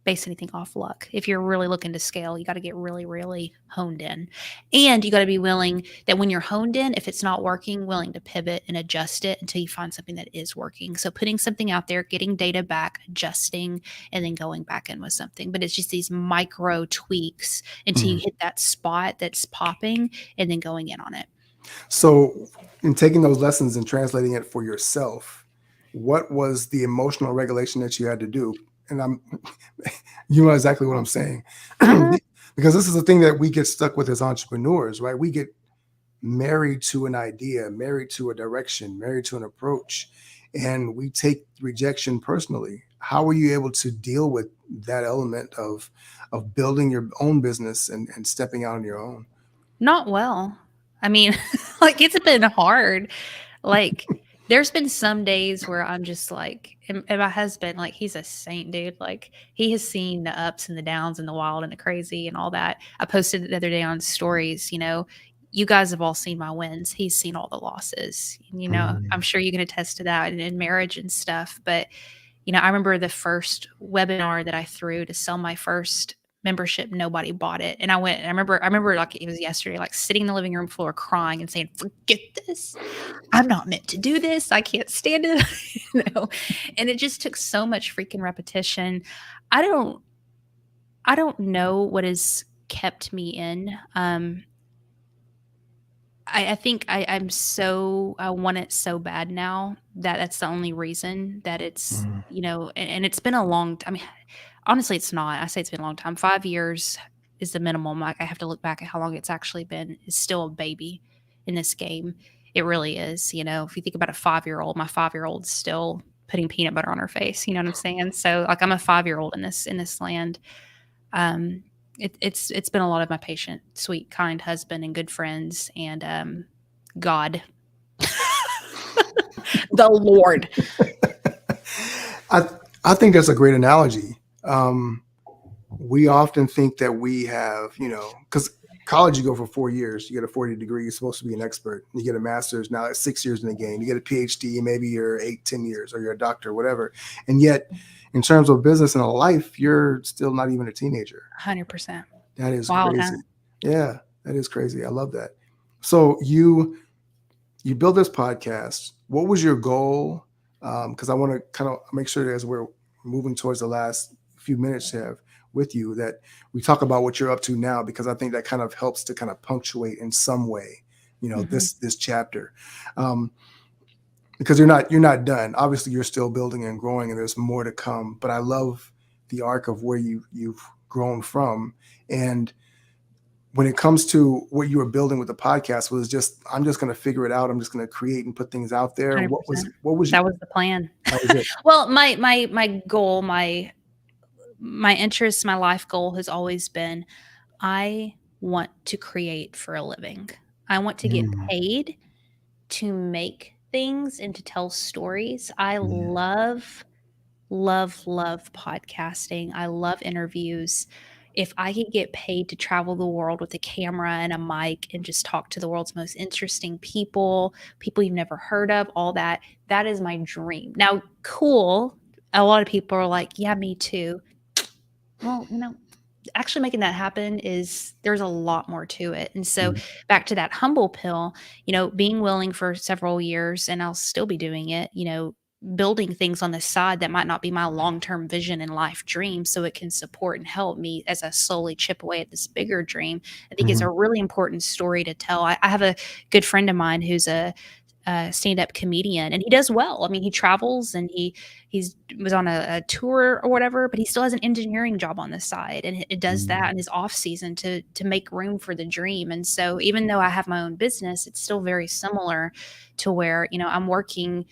base anything off luck. If you're really looking to scale, you got to get really, really honed in. And you got to be willing that when you're honed in, if it's not working, willing to pivot and adjust it until you find something that is working. So putting something out there, getting data back, adjusting, and then going back in with something. But it's just these micro tweaks until you mm. hit that spot that's popping and then going in on it. So, in taking those lessons and translating it for yourself, what was the emotional regulation that you had to do? And you know exactly what I'm saying. Uh-huh. Because this is the thing that we get stuck with as entrepreneurs, right? We get married to an idea, married to a direction, married to an approach, and we take rejection personally. How were you able to deal with that element of building your own business and stepping out on your own? Not well. I mean, like it's been hard. Like there's been some days where I'm just like, and my husband, like he's a saint, dude. Like he has seen the ups and the downs and the wild and the crazy and all that. I posted it the other day on stories, you guys have all seen my wins. He's seen all the losses. I'm Mm, sure you can attest to that in marriage and stuff. But I remember the first webinar that I threw to sell my first membership, nobody bought it. And I remember like it was yesterday, like sitting in the living room floor crying and saying, forget this. I'm not meant to do this. I can't stand it. And it just took so much freaking repetition. I don't I don't know what has kept me in. I think I want it so bad now that that's the only reason that it's, mm, and it's been a long I mean, honestly, it's not. I say it's been a long time. 5 years is the minimum. Like, I have to look back at how long it's actually been. It's still a baby in this game. It really is. If you think about a 5-year-old, my 5-year-old's still putting peanut butter on her face. You know what I'm saying? So, like, I'm a 5-year-old in this land. It's been a lot of my patient, sweet, kind husband and good friends and God, the Lord. I I think that's a great analogy. We often think that we have, because college you go for 4 years, you get a 40 degree, you're supposed to be an expert. You get a master's, now it's 6 years in the game. You get a PhD, maybe you're 8, 10 years, or you're a doctor, whatever. And yet, in terms of business and a life, you're still not even a teenager. 100%. That is Wild, huh? crazy. Yeah, that is crazy. I love that. So you built this podcast. What was your goal? Because I want to kind of make sure that as we're moving towards the last few minutes have with you, that we talk about what you're up to now, because I think that kind of helps to kind of punctuate in some way, Mhm. this chapter. Um, because you're not done. Obviously, you're still building and growing, and there's more to come. But I love the arc of where you've grown from, and when it comes to what you were building with the podcast was just, I'm just going to figure it out. I'm just going to create and put things out there. What was 100%. what was That was the plan. that was it? Well, my goal, my interest, my life goal has always been I want to create for a living. I want to get Mm, paid to make things and to tell stories. I yeah. love, love, love podcasting. I love interviews. If I could get paid to travel the world with a camera and a mic and just talk to the world's most interesting people you've never heard of, all that, that is my dream. Now, cool. A lot of people are like, yeah, me too. Well, actually making that happen there's a lot more to it. And so Mm, back to that humble pill, being willing for several years, and I'll still be doing it, building things on the side that might not be my long-term vision and life dream, so it can support and help me as I slowly chip away at this bigger dream. I think it's Hmm. a really important story to tell. I have a good friend of mine who's a stand-up comedian, and he does well. I mean, he travels and he's was on a tour or whatever, but he still has an engineering job on the side, and it does that in his off season to make room for the dream. And so, even though I have my own business, it's still very similar to where I'm working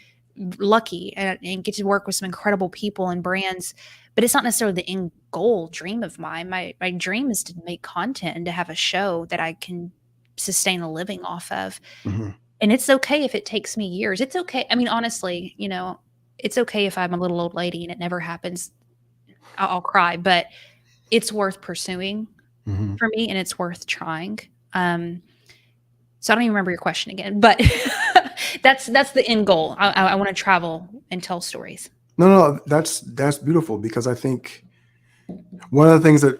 lucky and get to work with some incredible people and brands, but it's not necessarily the end goal dream of mine. My dream is to make content and to have a show that I can sustain a living off of. Hmm. And it's okay if it takes me years. It's okay. I mean, honestly, it's okay if I'm a little old lady and it never happens. I'll cry, but it's worth pursuing Hmm. for me, and it's worth trying. So I don't even remember your question again, but that's the end goal. I want to travel and tell stories. No, that's beautiful, because I think one of the things that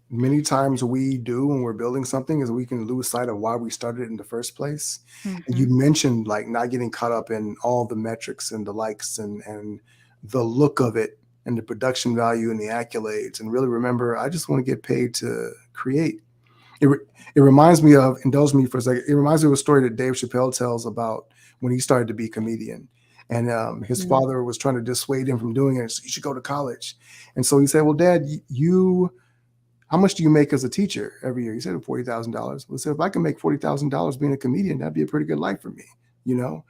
many times we do when we're building something is we can lose sight of why we started in the first place. And you Hmm. mentioned like not getting caught up in all the metrics and the likes and the look of it and the production value and the accolades, and really remember, I just want to get paid to create. It, re- it reminds me of, indulge me for a second, it reminds me of a story that Dave Chappelle tells about when he started to be a comedian. And his Mm. father was trying to dissuade him from doing it. So you should go to college. And so he said, well, Dad, you how much do you make as a teacher every year? He said $40,000. Well, said, if I can make $40,000 being a comedian, that'd be a pretty good life for me, you know?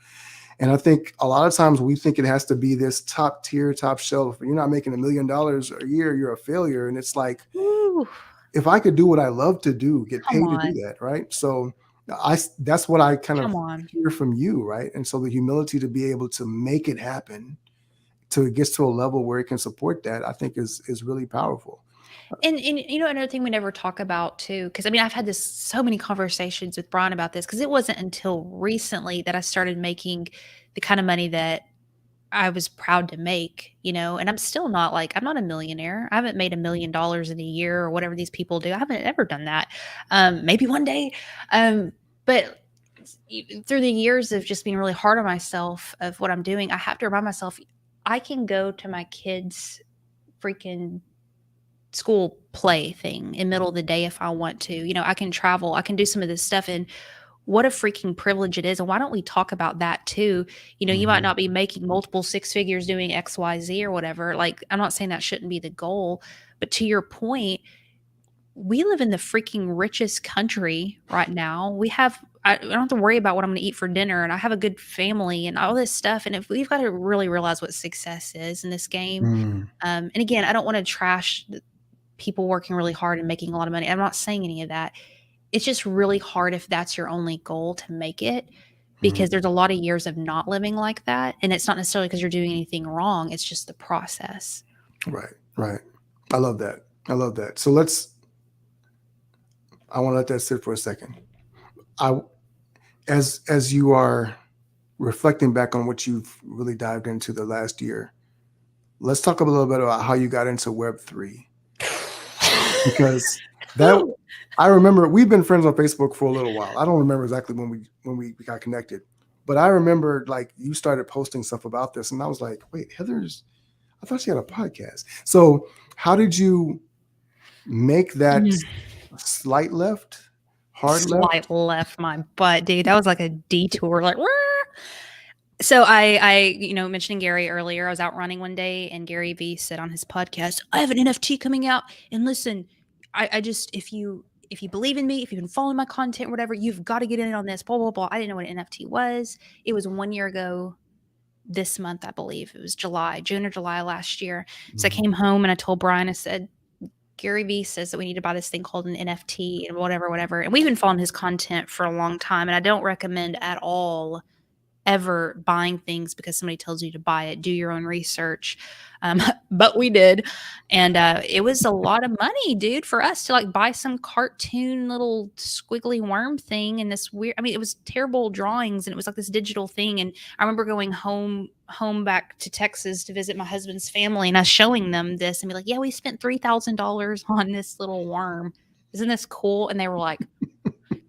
And I think a lot of times we think it has to be this top tier, top shelf. If you're not making $1 million a year, you're a failure. And it's like, Ooh, if I could do what I love to do, get come paid to do on, that, right? So that's what I kind of come on. hear from you, right? And so the humility to be able to make it happen, to it gets to a level where it can support that, I think is really powerful. And another thing we never talk about too, because I mean I've had this so many conversations with Brian about this, because it wasn't until recently that I started making the kind of money that I was proud to make, and I'm still not like, I'm not a millionaire. I haven't made $1 million in a year or whatever these people do. I haven't ever done that. Maybe one day. But through the years of just being really hard on myself of what I'm doing, I have to remind myself I can go to my kids' freaking school play thing in middle of the day if I want to. I can travel, I can do some of this stuff. And what a freaking privilege it is. And why don't we talk about that too? You might Mhm. not be making multiple six figures doing XYZ or whatever. Like, I'm not saying that shouldn't be the goal, but to your point, we live in the freaking richest country right now. I don't have to worry about what I'm going to eat for dinner, and I have a good family and all this stuff. And if we've got to really realize what success is in this game. Mm. And again, I don't want to trash people working really hard and making a lot of money. I'm not saying any of that. It's just really hard if that's your only goal to make it, because Mhm. there's a lot of years of not living like that. And it's not necessarily because you're doing anything wrong, it's just the process. Right, right. I love that. I love that. So I want to let that sit for a second. I, as you are reflecting back on what you've really dived into the last year, let's talk a little bit about how you got into Web3, because that Whew. I remember we've been friends on Facebook for a little while. I don't remember exactly when we got connected, but I remember like you started posting stuff about this, and I was like, wait, I thought she had a podcast. So how did you make that Mm. slight left, hard left? Slight left my butt, dude. That was like a detour. Like, "Wah." So mentioning Gary earlier, I was out running one day and Gary Vee said on his podcast, I have an NFT coming out. And listen, I just, if you believe in me, if you've been following my content, whatever, you've got to get in on this, blah, blah, blah. I didn't know what an NFT was. It was 1 year ago this month, I believe. It was June or July last year. So I Mhm. came home and I told Brian, I said, Gary Vee says that we need to buy this thing called an NFT and whatever, whatever. And we've been following his content for a long time. And I don't recommend at all ever buying things because somebody tells you to buy it. Do your own research. But we did. And it was a lot of money, dude, for us to like buy some cartoon little squiggly worm thing and this weird, I mean, it was terrible drawings and it was like this digital thing. And I remember going home back to Texas to visit my husband's family and us showing them this and be like, yeah, we spent $3,000 on this little worm. Isn't this cool? And they were like,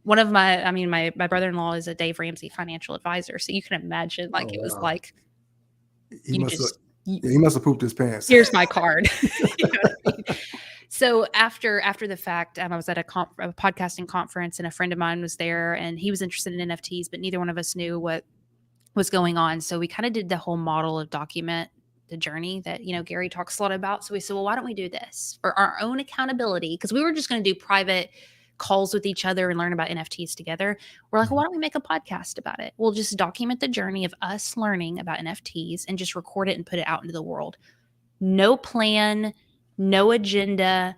one of my brother-in-law is a Dave Ramsey financial advisor. So you can imagine Oh like it was wow. like He You must have. just you, Yeah, he must have pooped his pants. here's my card. You know what I mean? So after the fact, I was at a podcasting conference, and a friend of mine was there, and he was interested in NFTs, but neither one of us knew what was going on. So we kind of did the whole model of document the journey that, Gary talks a lot about. So we said, well, why don't we do this for our own accountability? Because we were just going to do private calls with each other and learn about NFTs together. We're like, well, why don't we make a podcast about it? We'll just document the journey of us learning about NFTs and just record it and put it out into the world. No plan, no agenda.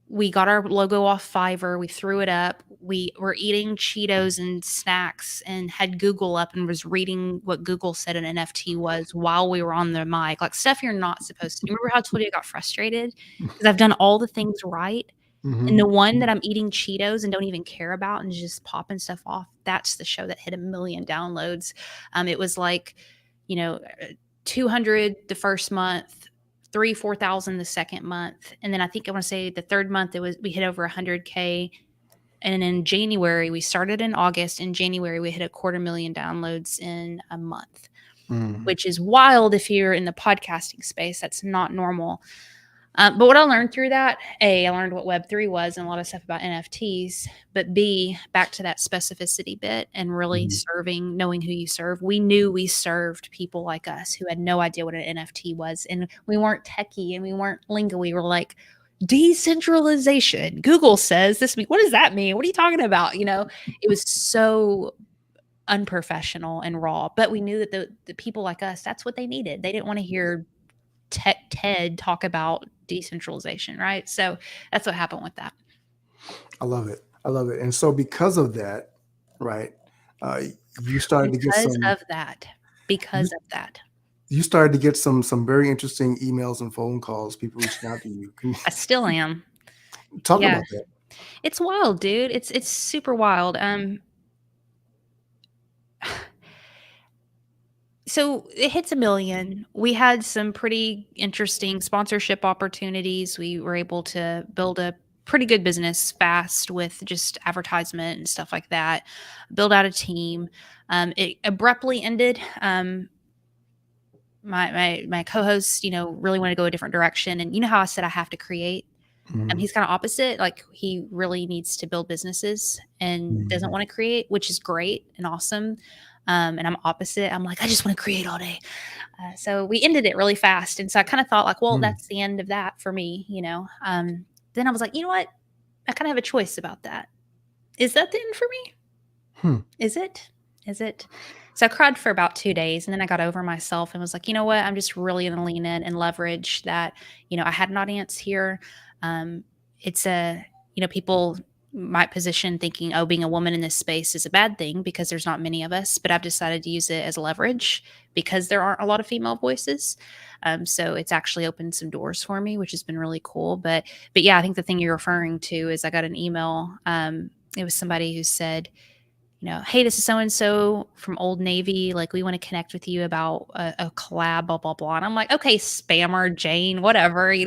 We got our logo off Fiverr. We threw it up. We were eating Cheetos and snacks and had Google up and was reading what Google said an NFT was while we were on the mic. Like stuff you're not supposed to. Remember how I told you I got frustrated? Because I've done all the things right. And Hmm. the one that I'm eating Cheetos and don't even care about and just popping stuff off, that's the show that hit 1 million downloads. It was like, you know, 200 the first month, 4,000 the second month. And then I want to say the third month we hit over 100K. And in January, we started in August. In January, we hit 250,000 downloads in a month, Mm. which is wild if you're in the podcasting space. That's not normal. But what I learned through that, A, I learned what Web3 was and a lot of stuff about NFTs. But B, back to that specificity bit and really Mhm. serving, knowing who you serve. We knew we served people like us who had no idea what an NFT was. And we weren't techie and we weren't lingo. We were like, decentralization. Google says this. What does that mean? What are you talking about? It was so unprofessional and raw. But we knew that the people like us, that's what they needed. They didn't want to hear TED talk about decentralization, right? So that's what happened with that. I love it. I love it. And so because of that, right, uh, you started to get Because some of that. you, Because of that. you started to get some very interesting emails and phone calls, people reaching out to you. Can I still am. you talk Yeah. about that? It's wild, dude. It's super wild. So it hits 1 million. We had some pretty interesting sponsorship opportunities. We were able to build a pretty good business fast with just advertisement and stuff like that. Build out a team. It abruptly ended. My co-host, really want to go a different direction. And you know how I said I have to create? Mhm. He's kind of opposite. Like he really needs to build businesses and doesn't Mhm. want to create, which is great and awesome. And I'm opposite. I'm like, I just want to create all day. So we ended it really fast. And so I kind of thought like, well, Mhm. that's the end of that for me, Then I was like, you know what? I kind of have a choice about that. Is that the end for me? Hmm. Is it? Is it? So I cried for about 2 days and then I got over myself and was like, you know what? I'm just really going to lean in and leverage that, I had an audience here. Um, it's people might position thinking, oh, being a woman in this space is a bad thing because there's not many of us, but I've decided to use it as leverage because there aren't a lot of female voices. So it's actually opened some doors for me, which has been really cool. But yeah, I think the thing you're referring to is I got an email. It was somebody who said, hey, this is so and so from Old Navy. Like, we want to connect with you about a collab, blah, blah, blah. And I'm like, okay, spammer, Jane, whatever. You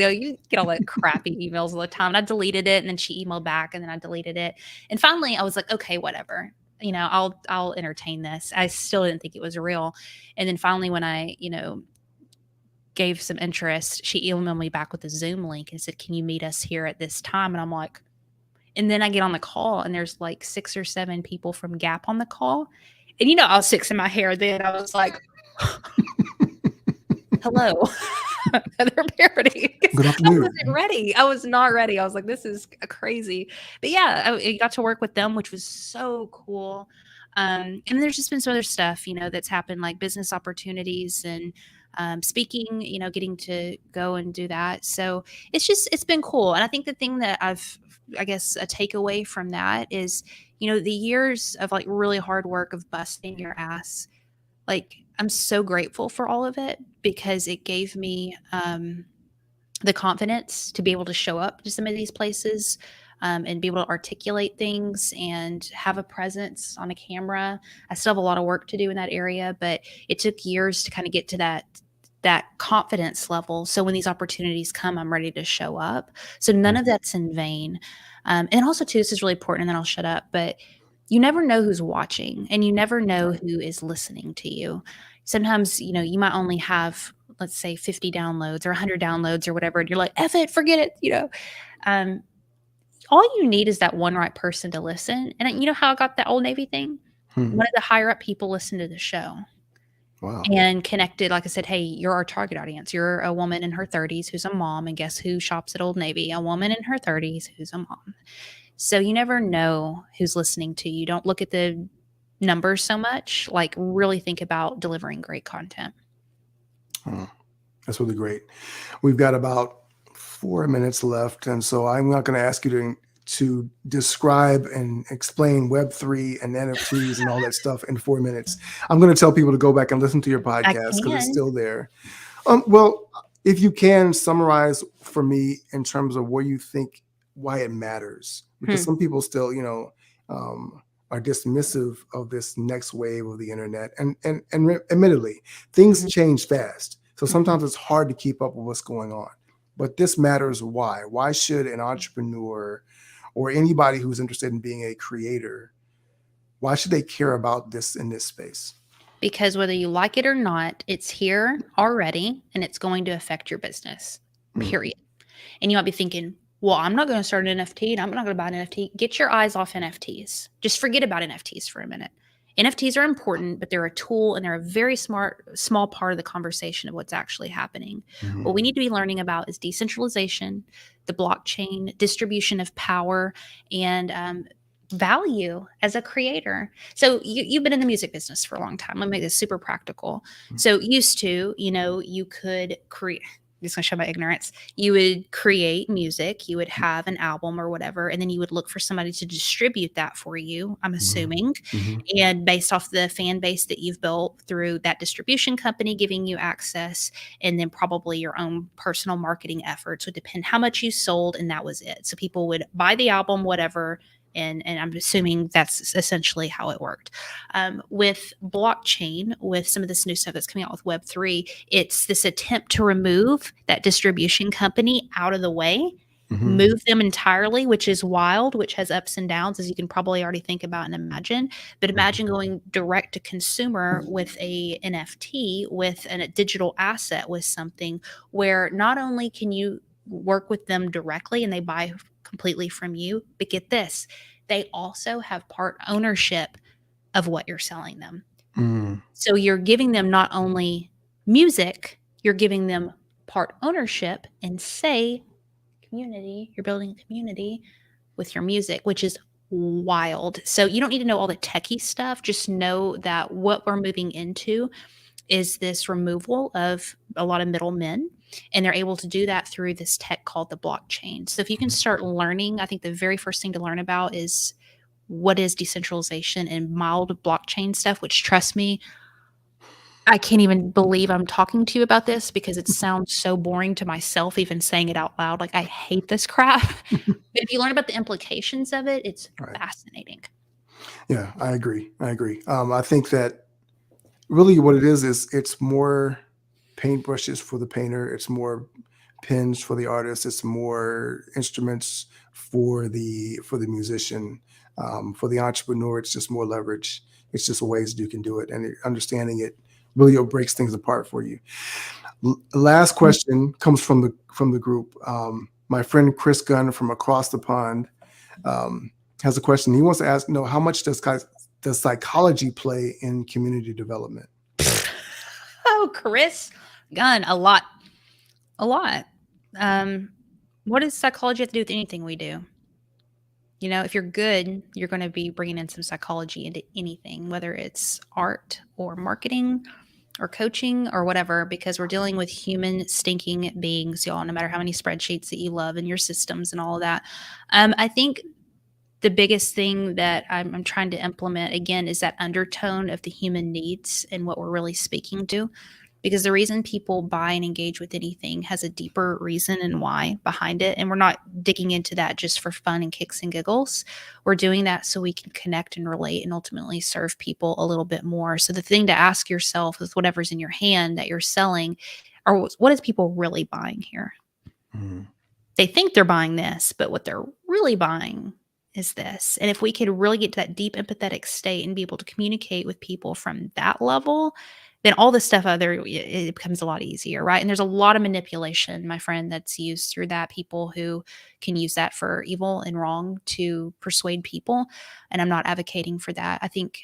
get all that crappy emails all the time. And I deleted it. And then she emailed back and then I deleted it. And finally, I was like, okay, whatever. I'll entertain this. I still didn't think it was real. And then finally, when I, gave some interest, she emailed me back with a Zoom link and said, can you meet us here at this time? And I'm like, and then I get on the call and there's like 6 or 7 people from Gap on the call. And I was fixing my hair then. I was like, hello, another parody. Good I afternoon. wasn't ready. I was not ready. I was like, this is crazy. But yeah, I got to work with them, which was so cool. And there's just been some other stuff, that's happened, like business opportunities and speaking, getting to go and do that. So it's been cool. And I think the thing that I guess a takeaway from that is, the years of like really hard work of busting your ass, like I'm so grateful for all of it because it gave me the confidence to be able to show up to some of these places and be able to articulate things and have a presence on a camera. I still have a lot of work to do in that area, but it took years to kind of get to that confidence level. So when these opportunities come, I'm ready to show up. So none of that's in vain. And also too, this is really important and then I'll shut up, but you never know who's watching and you never know who is listening to you. sometimes, you might only have, let's say, 50 downloads or 100 downloads or whatever. And you're like, F it, forget it. Um, all you need is that one right person to listen. And you know how I got that Old Navy thing? Hmm. One of the higher up people listened to the show Wow. and connected. Like I said, hey, you're our target audience. You're a woman in her 30s who's a mom. And guess who shops at Old Navy? A woman in her 30s who's a mom. So you never know who's listening to you. Don't look at the numbers so much. Like, really think about delivering great content. Oh, that's really great. We've got about 4 minutes left, and so I'm not going to ask you to describe and explain Web3 and NFTs and all that stuff in 4 minutes. I'm going to tell people to go back and listen to your I podcast because it's can. still there. Well, if you can summarize for me in terms of where you think why it matters, because some people still, are dismissive of this next wave of the internet, and admittedly, things Mhm. change fast. So Mhm. sometimes it's hard to keep up with what's going on. But this matters why? Why should an entrepreneur or anybody who's interested in being a creator, why should they care about this in this space? Because whether you like it or not, it's here already and it's going to affect your business, Mm, period. And you might be thinking, well, I'm not going to start an NFT and I'm not going to buy an NFT. Get your eyes off NFTs. Just forget about NFTs for a minute. NFTs are important, but they're a tool and they're a very small part of the conversation of what's actually happening. mhm, What we need to be learning about is decentralization, the blockchain, distribution of power, and value as a creator. So you've been in the music business for a long time. Let me make this super practical. mm, So used to, you could create. Just gonna show my ignorance. You would create music, you would have an album or whatever, and then you would look for somebody to distribute that for you, I'm mhm, assuming. mhm, And based off the fan base that you've built through that distribution company giving you access, and then probably your own personal marketing efforts would depend how much you sold, and that was it. So people would buy the album, whatever, and I'm assuming that's essentially how it worked. With blockchain, with some of this new stuff that's coming out with Web3, it's this attempt to remove that distribution company out of the way, mhm, move them entirely, which is wild, which has ups and downs, as you can probably already think about and imagine. But mhm, imagine going direct to consumer with a NFT, with a digital asset, with something where not only can you work with them directly and they buy completely from you, but get this, they also have part ownership of what you're selling them. mm, So you're giving them not only music, you're giving them part ownership and say community, you're building a community with your music, which is wild. So you don't need to know all the techie stuff. Just know that what we're moving into is this removal of a lot of middlemen. And they're able to do that through this tech called the blockchain. So if you can start learning, I think the very first thing to learn about is what is decentralization and mild blockchain stuff, which, trust me, I can't even believe I'm talking to you about this because it sounds so boring to myself, even saying it out loud. Like, I hate this crap. But if you learn about the implications of it, it's right. fascinating. Yeah, I agree. I agree. I think that really what it is it's more paintbrushes for the painter. It's more pens for the artist. It's more instruments for the musician. For the entrepreneur, it's just more leverage. It's just ways that you can do it, and understanding it really breaks things apart for you. Last Mm. question comes from the group. My friend Chris Gunn from across the pond has a question. He wants to ask, how much does psychology play in community development? Oh, Chris Gunn, a lot, a lot. Um, what does psychology have to do with anything we do? If you're good, you're going to be bringing in some psychology into anything, whether it's art or marketing or coaching or whatever, because we're dealing with human stinking beings, y'all, no matter how many spreadsheets that you love and your systems and all of that. I think the biggest thing that I'm trying to implement again is that undertone of the human needs and what we're really speaking to. Because the reason people buy and engage with anything has a deeper reason and why behind it. And we're not digging into that just for fun and kicks and giggles. We're doing that so we can connect and relate and ultimately serve people a little bit more. So the thing to ask yourself is whatever's in your hand that you're selling, or what is people really buying here? Mhm. They think they're buying this, but what they're really buying is this. And if we could really get to that deep empathetic state and be able to communicate with people from that level, then all the stuff other it becomes a lot easier, right? And there's a lot of manipulation, my friend, that's used through that. People who can use that for evil and wrong to persuade people. And I'm not advocating for that. I think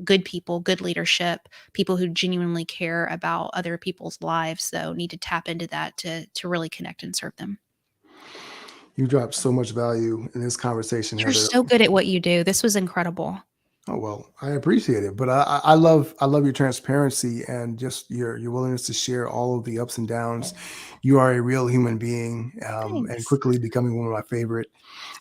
good people, good leadership, people who genuinely care about other people's lives, though, need to tap into that to really connect and serve them. You dropped so much value in this conversation, You're Heather. so good at what you do. This was incredible. Oh well, I appreciate it, but I love your transparency and just your willingness to share all of the ups and downs. You are a real human being, and Thanks. quickly becoming one of my favorite.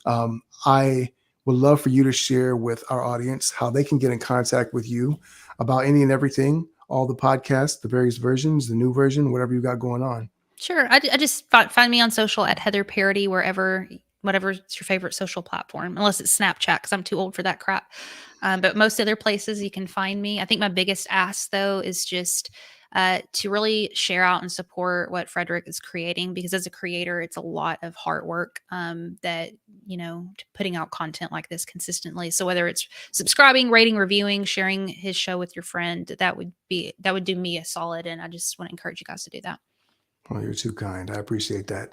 I would love for you to share with our audience how they can get in contact with you about any and everything, all the podcasts, the various versions, the new version, whatever you got going on. Sure. I just find me on social at Heather Parody, wherever, whatever's your favorite social platform, unless it's Snapchat, because I'm too old for that crap. But most other places you can find me. I think my biggest ask, though, is just to really share out and support what Frederick is creating, because as a creator, it's a lot of hard work that, putting out content like this consistently. So whether it's subscribing, rating, reviewing, sharing his show with your friend, that would do me a solid. And I just want to encourage you guys to do that. Well, you're too kind. I appreciate that.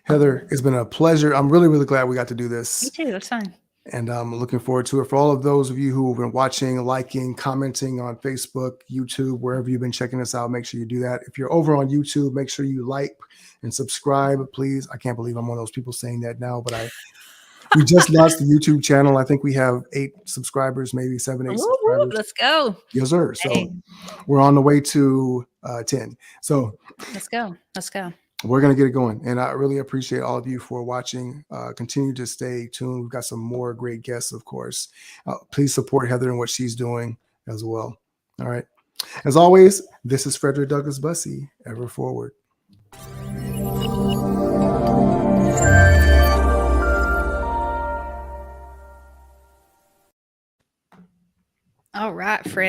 Heather, it's been a pleasure. I'm really, really glad we got to do Me this. too. That's fine. And I'm looking forward to it. For all of those of you who have been watching, liking, commenting on Facebook, YouTube, wherever you've been checking us out, make sure you do that. If you're over on YouTube, make sure you like and subscribe, please. I can't believe I'm one of those people saying that now, but we just launched the YouTube channel. I think we have 8 subscribers, maybe 7, 8 Woo, woo, subscribers. let's go. Yes, sir. So Hey, we're on the way to 10. So let's go. Let's go. we're going to get it going. And I really appreciate all of you for watching. Continue to stay tuned. We've got some more great guests, of course. Please support Heather and what she's doing as well. All right. As always, this is Frederick Douglass Bussey, ever forward. All right, Fred.